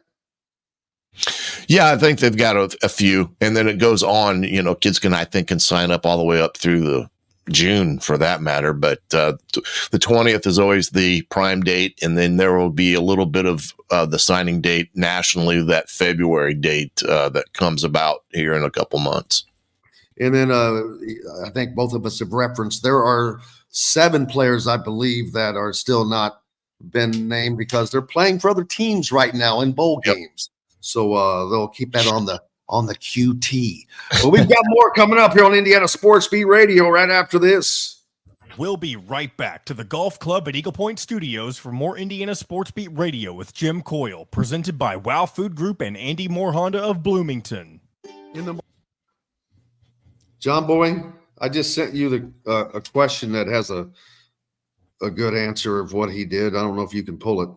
Yeah, I think they've got a few, and then it goes on. Kids can sign up all the way up through the June for that matter. But the 20th is always the prime date, and then there will be a little bit of the signing date nationally, that February date that comes about here in a couple months. And then I think both of us have referenced there are 7 players, I believe, that are still not been named because they're playing for other teams right now in bowl games. So they'll keep that on the QT. But we've got more coming up here on Indiana Sports Beat Radio right after this. We'll be right back to the Golf Club at Eagle Point Studios for more Indiana Sports Beat Radio with Jim Coyle, presented by Wow Food Group and Andy Moore Honda of Bloomington. John Boy, I just sent you a question that has a good answer of what he did. I don't know if you can pull it.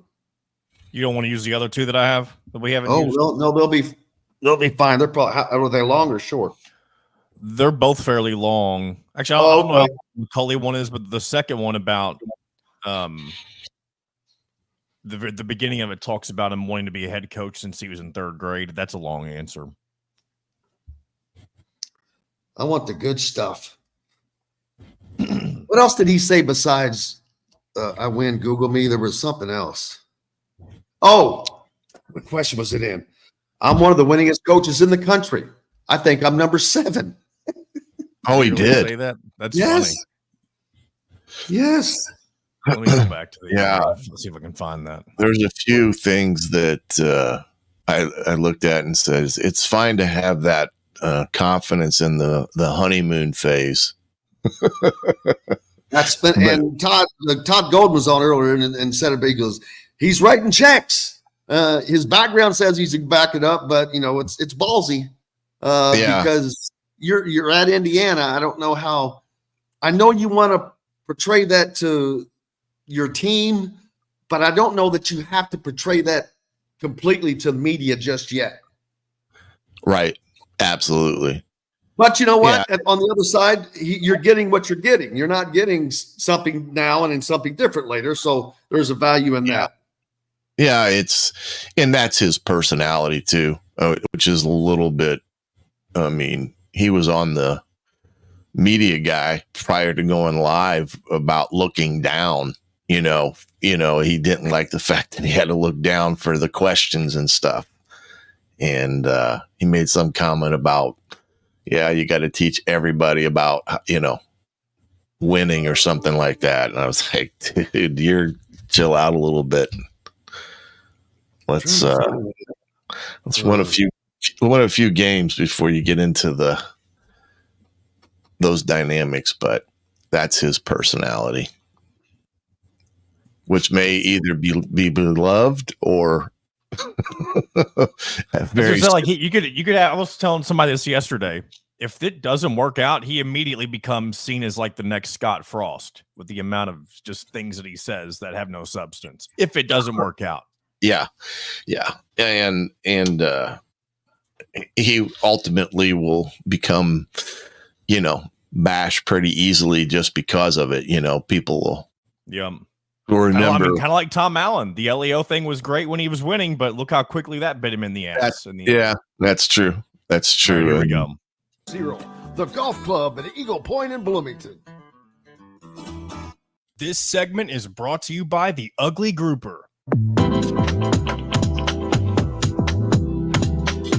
You don't want to use the other 2 that I have that we haven't used? No, they'll be fine. They're probably, are they long or short? They're both fairly long. Actually, I don't know what the Cully one is, but the second one about the beginning of it talks about him wanting to be a head coach since he was in 3rd grade. That's a long answer. I want the good stuff. What else did he say besides I win, Google me? There was something else. Oh, what question was it in? I'm one of the winningest coaches in the country. I think I'm number 7. Oh, he did say that? That's funny. Yes. Let me go back to the yeah. Let's see if I can find that. There's a few things that I looked at and says it's fine to have that confidence in the honeymoon phase. That's been, and Todd Golden was on earlier and said it. He goes, he's writing checks. His background says he's back it up, but it's ballsy because you're at Indiana. I don't know how. I know you want to portray that to your team, but I don't know that you have to portray that completely to the media just yet. Right. Absolutely. But you know what? Yeah. On the other side, you're getting what you're getting. You're not getting something now and then something different later. So there's a value in that. Yeah, and that's his personality too, which is a little bit, I mean, he was on the media guy prior to going live about looking down, he didn't like the fact that he had to look down for the questions and stuff. And he made some comment about, you got to teach everybody about, winning or something like that. And I was like, dude, you're chill out a little bit. Let's win a few games before you get into those dynamics, but that's his personality, which may either be beloved or very. Like you could. I was telling somebody this yesterday. If it doesn't work out, he immediately becomes seen as like the next Scott Frost with the amount of just things that he says that have no substance. If it doesn't work out. Yeah. And he ultimately will become, bashed pretty easily just because of it. People will remember. Kind of like Tom Allen. The LEO thing was great when he was winning, but look how quickly that bit him in the ass. That's true. That's true. Here we go. The golf club at Eagle Point in Bloomington. This segment is brought to you by the Ugly Grouper.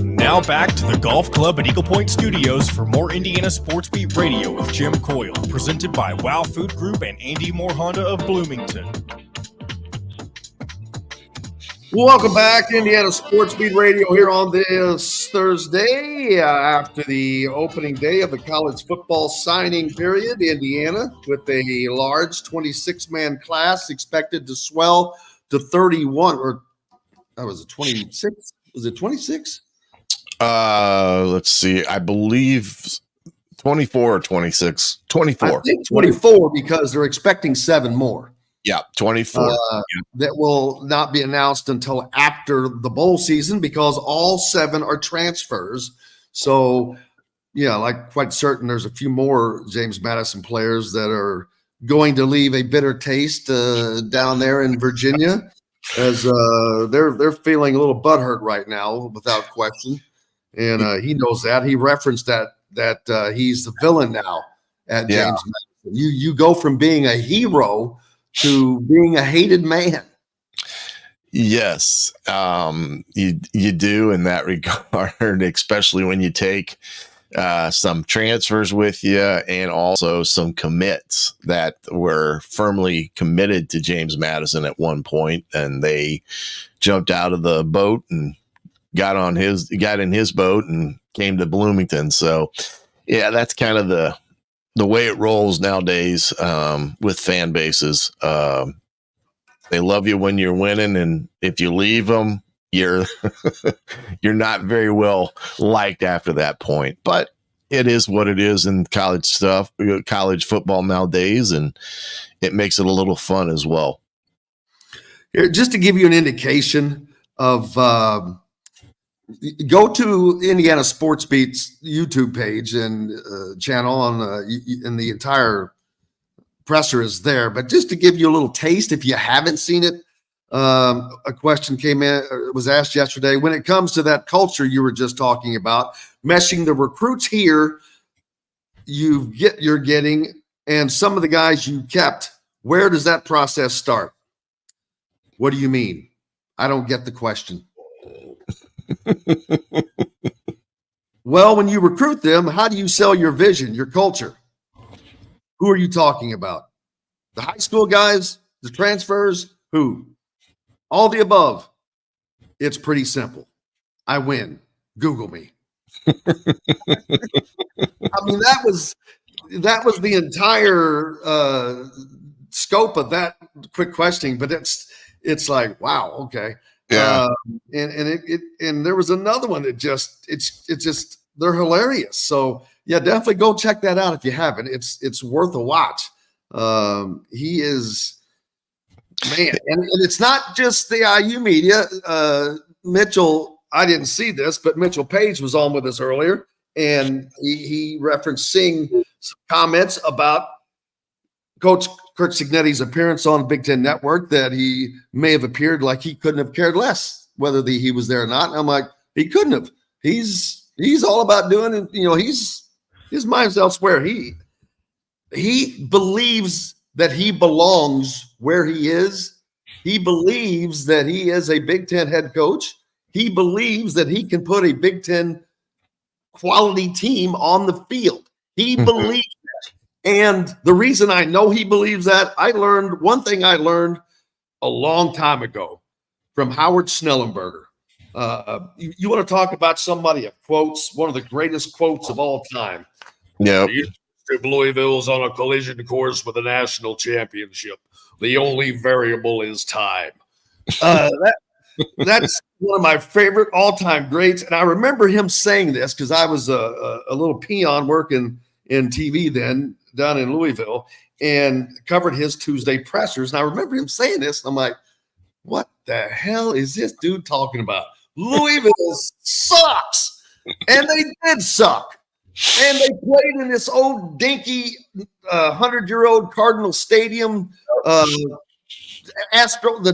Now back to the golf club at Eagle Point Studios for more Indiana Sports Beat Radio with Jim Coyle, presented by Wow Food Group and Andy Moore Honda of Bloomington. Welcome back to Indiana Sports Beat Radio here on this Thursday after the opening day of the college football signing period. Indiana with a large 26-man class expected to swell to 31, or that was a 26. Was it 26? Let's see. I believe 24 or 26. 24. I think 24 because they're expecting 7 more. Yeah, 24. That will not be announced until after the bowl season because all 7 are transfers. So, quite certain there's a few more James Madison players that are going to leave a bitter taste down there in Virginia, as they're feeling a little butthurt right now, without question. And he knows that. He referenced that he's the villain now at James Madison. You go from being a hero to being a hated man. Yes, you do in that regard, especially when you take some transfers with you and also some commits that were firmly committed to James Madison at one point, and they jumped out of the boat and got in his boat and came to Bloomington. So yeah, that's kind of the way it rolls nowadays with fan bases. They love you when you're winning, and if you leave them, you're not very well liked after that point. But it is what it is in college stuff, college football nowadays, and it makes it a little fun as well. Here, just to give you an indication of go to Indiana Sports Beat's YouTube page and channel and the entire presser is there. But just to give you a little taste, if you haven't seen it, a question was asked yesterday. When it comes to that culture you were just talking about, meshing the recruits here you're getting and some of the guys you kept, where does that process start? What do you mean? I don't get the question. Well, when you recruit them, how do you sell your vision, your culture? Who are you talking about? The high school guys, the transfers, who? All the above. It's pretty simple. I win. Google me. I mean, that was the entire scope of that quick questioning, but it's like, wow, okay. Yeah. And there was another one that it's they're hilarious. So yeah, definitely go check that out if you haven't. It's worth a watch. He is Man, and it's not just the IU media. Mitchell, I didn't see this, but Mitchell Paige was on with us earlier, and he referenced seeing some comments about Coach Curt Cignetti's appearance on Big Ten Network, that he may have appeared like he couldn't have cared less whether he was there or not. And I'm like, he couldn't have. He's all about doing it. You know, his mind's elsewhere. He believes that he belongs where he is. He believes that he is a Big Ten head coach. He believes that he can put a Big Ten quality team on the field. He believes that. And the reason I know he believes that, one thing I learned a long time ago from Howard Snellenberger. You want to talk about somebody of quotes, one of the greatest quotes of all time. Yeah. Louisville's on a collision course with a national championship. The only variable is time. That's one of my favorite all-time greats. And I remember him saying this because I was a little peon working in TV then down in Louisville and covered his Tuesday pressers. And I remember him saying this. And I'm like, what the hell is this dude talking about? Louisville sucks. And they did suck. And they played in this old dinky 100-year-old Cardinal Stadium. The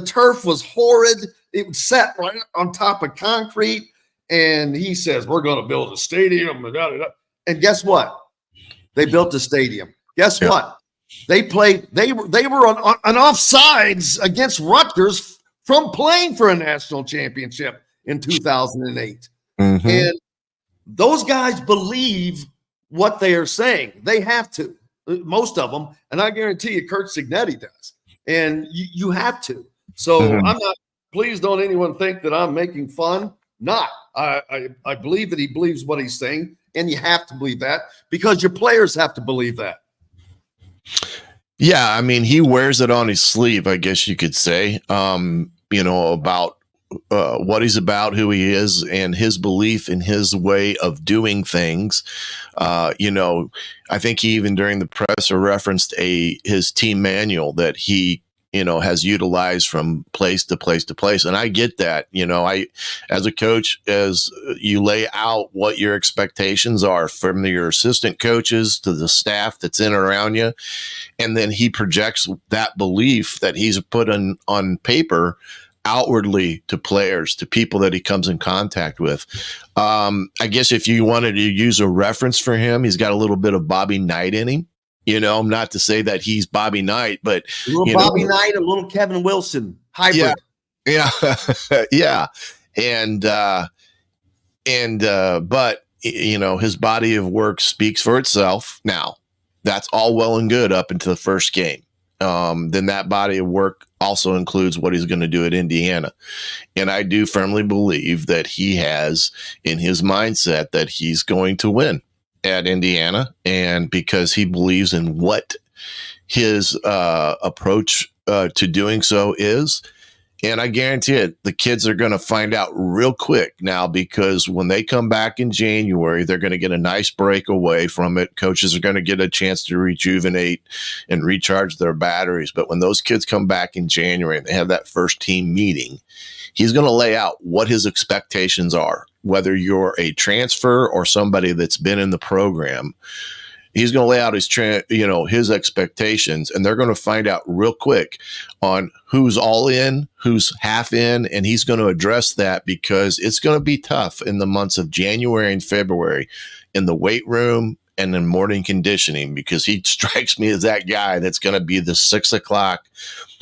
turf was horrid. It sat right on top of concrete. And he says, we're going to build a stadium. And guess what? They built a stadium. Guess what? They played. They were on offsides against Rutgers from playing for a national championship in 2008. And those guys believe what they are saying. They have to, most of them, and I guarantee you, Curt Cignetti does. And you have to. So I'm not. Please don't anyone think that I'm making fun. Not. I believe that he believes what he's saying, and you have to believe that because your players have to believe that. Yeah, I mean, he wears it on his sleeve, I guess you could say. About what he's about, who he is, and his belief in his way of doing things. I think he even during the presser referenced his team manual that he has utilized from place to place to place. And I get that, as a coach, as you lay out what your expectations are from your assistant coaches to the staff that's in around you. And then he projects that belief that he's put on paper outwardly to players, to people that he comes in contact with. I guess if you wanted to use a reference for him, he's got a little bit of Bobby Knight in him. Not to say that he's Bobby Knight, but a little Bobby Knight, a little Kevin Wilson hybrid. Yeah. Yeah. But his body of work speaks for itself. Now, that's all well and good up until the first game. Then that body of work also includes what he's going to do at Indiana. And I do firmly believe that he has in his mindset that he's going to win at Indiana, and because he believes in what his approach to doing so is. And I guarantee it, the kids are going to find out real quick now, because when they come back in January, they're going to get a nice break away from it. Coaches are going to get a chance to rejuvenate and recharge their batteries. But when those kids come back in January and they have that first team meeting, he's going to lay out what his expectations are, whether you're a transfer or somebody that's been in the program. He's going to lay out his expectations, and they're going to find out real quick on who's all in, who's half in, and he's going to address that, because it's going to be tough in the months of January and February in the weight room and in morning conditioning, because he strikes me as that guy that's going to be the 6 o'clock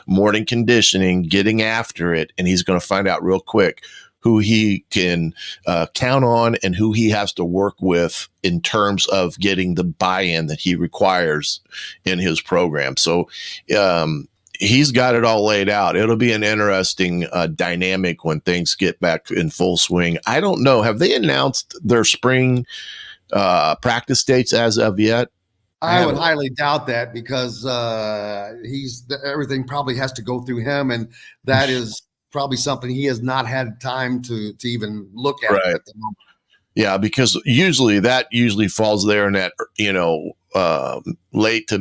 morning conditioning, getting after it, and he's going to find out real quick who he can count on and who he has to work with in terms of getting the buy-in that he requires in his program. So he's got it all laid out. It'll be an interesting dynamic when things get back in full swing. I don't know. Have they announced their spring practice dates as of yet? I would highly doubt that, because everything probably has to go through him, and that is probably something he has not had time to even look at at the moment. Yeah, because usually falls there in that, late to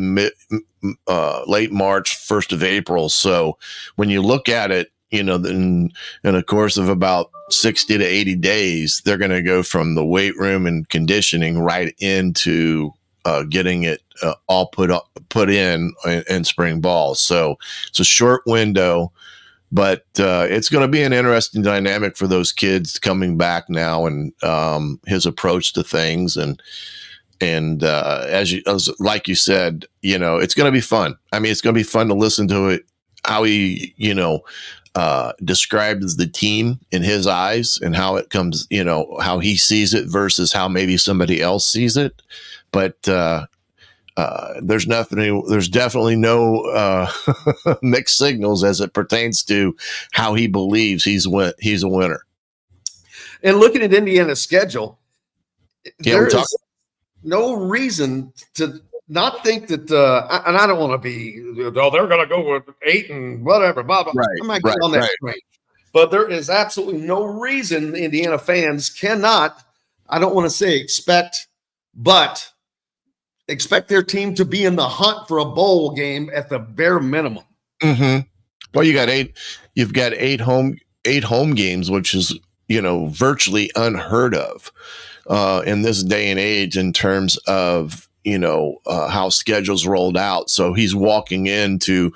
late March, 1st of April. So when you look at it, in a course of about 60 to 80 days, they're going to go from the weight room and conditioning right into getting it all put in spring ball. So it's a short window, but it's going to be an interesting dynamic for those kids coming back now, and his approach to things. And like you said, it's going to be fun. I mean, it's going to be fun to listen to it, how he, describes the team in his eyes and how it comes, how he sees it versus how maybe somebody else sees it. But there's definitely no mixed signals as it pertains to how he believes he's a winner. And looking at Indiana's schedule, yeah, there's no reason to not think that, and I don't want to be, they're going to go with 8 and whatever, blah, blah. Right, I'm not getting on that train. But there is absolutely no reason Indiana fans cannot, I don't want to say expect their team to be in the hunt for a bowl game at the bare minimum. Mm-hmm. Well, you've got eight home games, which is, virtually unheard of in this day and age in terms of, how schedules rolled out. So he's walking into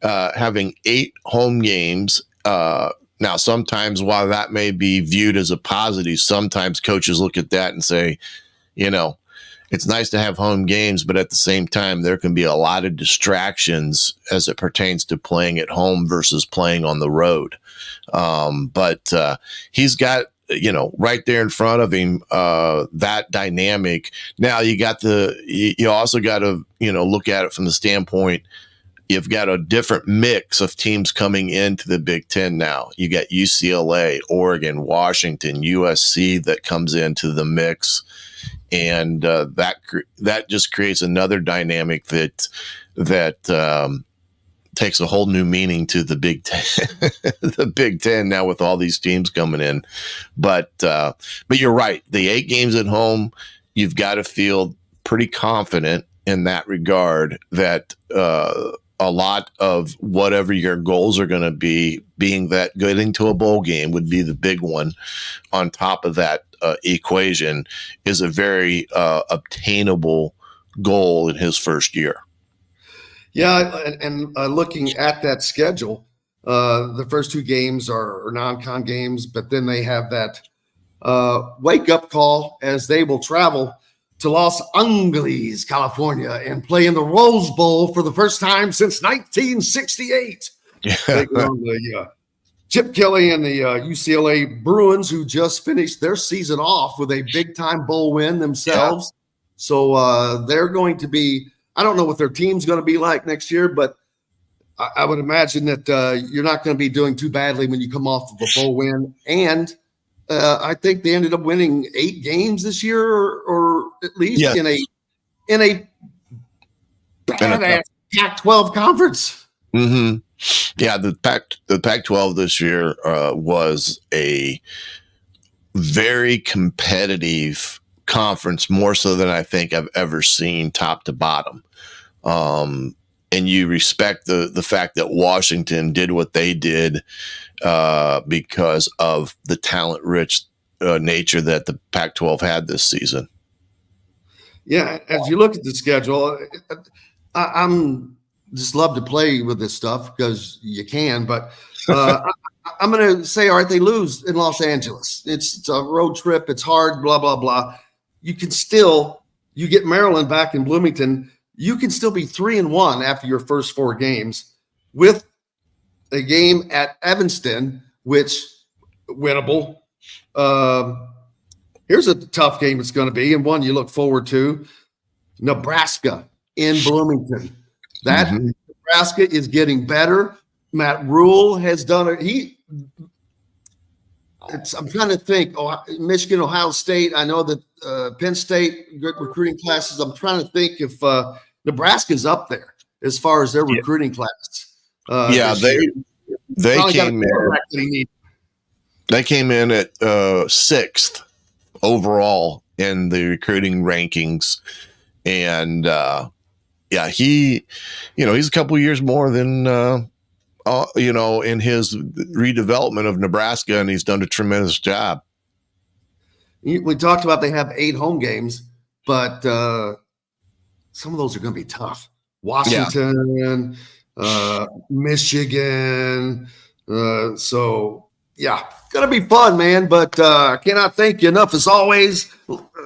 having 8 home games. Now, sometimes while that may be viewed as a positive, sometimes coaches look at that and say, it's nice to have home games, but at the same time, there can be a lot of distractions as it pertains to playing at home versus playing on the road. But he's got, right there in front of him, that dynamic. Now you also got to, look at it from the standpoint, you've got a different mix of teams coming into the Big Ten now. You got UCLA, Oregon, Washington, USC that comes into the mix. And that just creates another dynamic that takes a whole new meaning to the Big Ten, the Big Ten now with all these teams coming in. But you're right. The 8 games at home, you've got to feel pretty confident in that regard that a lot of whatever your goals are going to be, being that getting to a bowl game would be the big one on top of that equation, is a very obtainable goal in his first year. Yeah, and looking at that schedule, the first 2 games are non-con games, but then they have that wake-up call as they will travel to Los Angeles, California, and play in the Rose Bowl for the first time since 1968. Yeah. Chip Kelly and the UCLA Bruins, who just finished their season off with a big-time bowl win themselves. Yeah. So they're going to be – I don't know what their team's going to be like next year, but I would imagine that you're not going to be doing too badly when you come off of a bowl win. And I think they ended up winning 8 games this year, or at least in a badass Pac-12 conference. Mm-hmm. Yeah, the Pac-12 this year was a very competitive conference, more so than I think I've ever seen top to bottom. And you respect the fact that Washington did what they did because of the talent-rich nature that the Pac-12 had this season. Yeah, as you look at the schedule, I'm just love to play with this stuff because you can, but I'm going to say, all right, they lose in Los Angeles. It's a road trip. It's hard, blah, blah, blah. You can still, you get Maryland back in Bloomington. You can still be 3-1 after your first 4 games with a game at Evanston, which winnable. Here's a tough game it's going to be, and one you look forward to. Nebraska in Bloomington. That Nebraska is getting better. Matt Rule has done it. I'm trying to think. Michigan, Ohio State. I know that Penn State, good recruiting classes. I'm trying to think if Nebraska's up there as far as their recruiting class. They came in. They came in at 6th overall in the recruiting rankings, And yeah, he's a couple years more than in his redevelopment of Nebraska, and he's done a tremendous job. We talked about they have 8 home games, but some of those are going to be tough. Washington, Michigan. So, yeah, going to be fun, man. But I cannot thank you enough as always.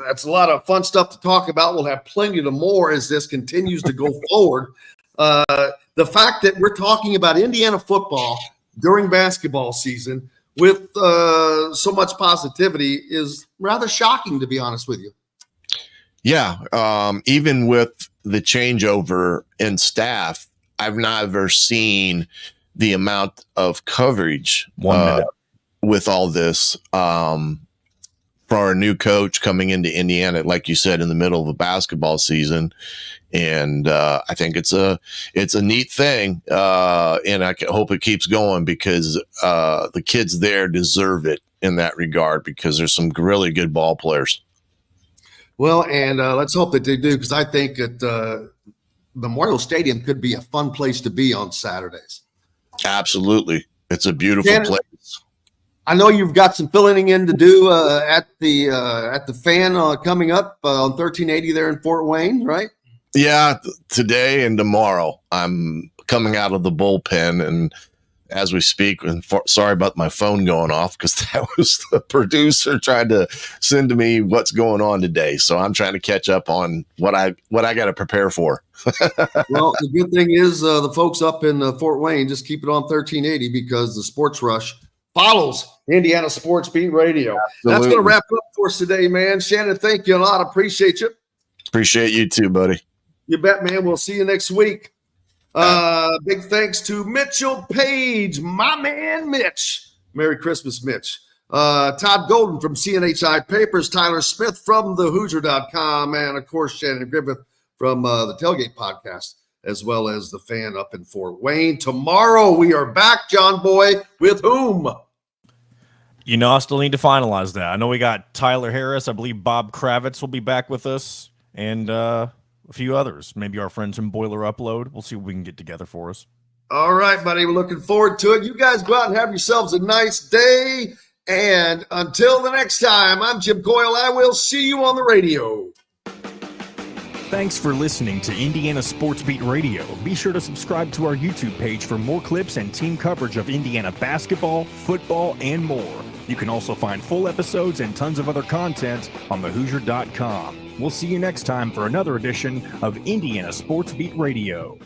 That's a lot of fun stuff to talk about. We'll have plenty of more as this continues to go forward. The fact that we're talking about Indiana football during basketball season with so much positivity is rather shocking, to be honest with you. Yeah. Even with the changeover in staff, I've never seen the amount of coverage with all this for our new coach coming into Indiana, like you said, in the middle of a basketball season. And I think it's a neat thing, and I hope it keeps going because the kids there deserve it in that regard because there's some really good ball players. Well, and let's hope that they do because I think that Memorial Stadium could be a fun place to be on Saturdays. Absolutely, it's a beautiful Shannon, place. I know you've got some filling in to do at the fan coming up on 1380 there in Fort Wayne, right? Yeah, today and tomorrow I'm coming out of the bullpen, and as we speak, and sorry about my phone going off because that was the producer trying to send to me what's going on today. So I'm trying to catch up on what I got to prepare for. Well, the good thing is the folks up in Fort Wayne just keep it on 1380 because the Sports Rush follows Indiana Sports Beat Radio. Absolutely. That's going to wrap up for us today, man. Shannon, thank you a lot. Appreciate you. Appreciate you too, buddy. You bet, man. We'll see you next week. Big thanks to Mitchell Paige, my man, Mitch. Merry Christmas, Mitch. Todd Golden from CNHI Papers, Tyler Smith from thehoosier.com, and, of course, Shannon Griffith from the Tailgate Podcast, as well as the fan up in Fort Wayne. Tomorrow we are back, John Boy, with whom? I still need to finalize that. I know we got Tyler Harris. I believe Bob Kravitz will be back with us, and a few others. Maybe our friends from Boiler Upload. We'll see what we can get together for us. All right, buddy. We're looking forward to it. You guys go out and have yourselves a nice day. And until the next time, I'm Jim Coyle. I will see you on the radio. Thanks for listening to Indiana Sports Beat Radio. Be sure to subscribe to our YouTube page for more clips and team coverage of Indiana basketball, football, and more. You can also find full episodes and tons of other content on thehoosier.com. We'll see you next time for another edition of Indiana Sports Beat Radio.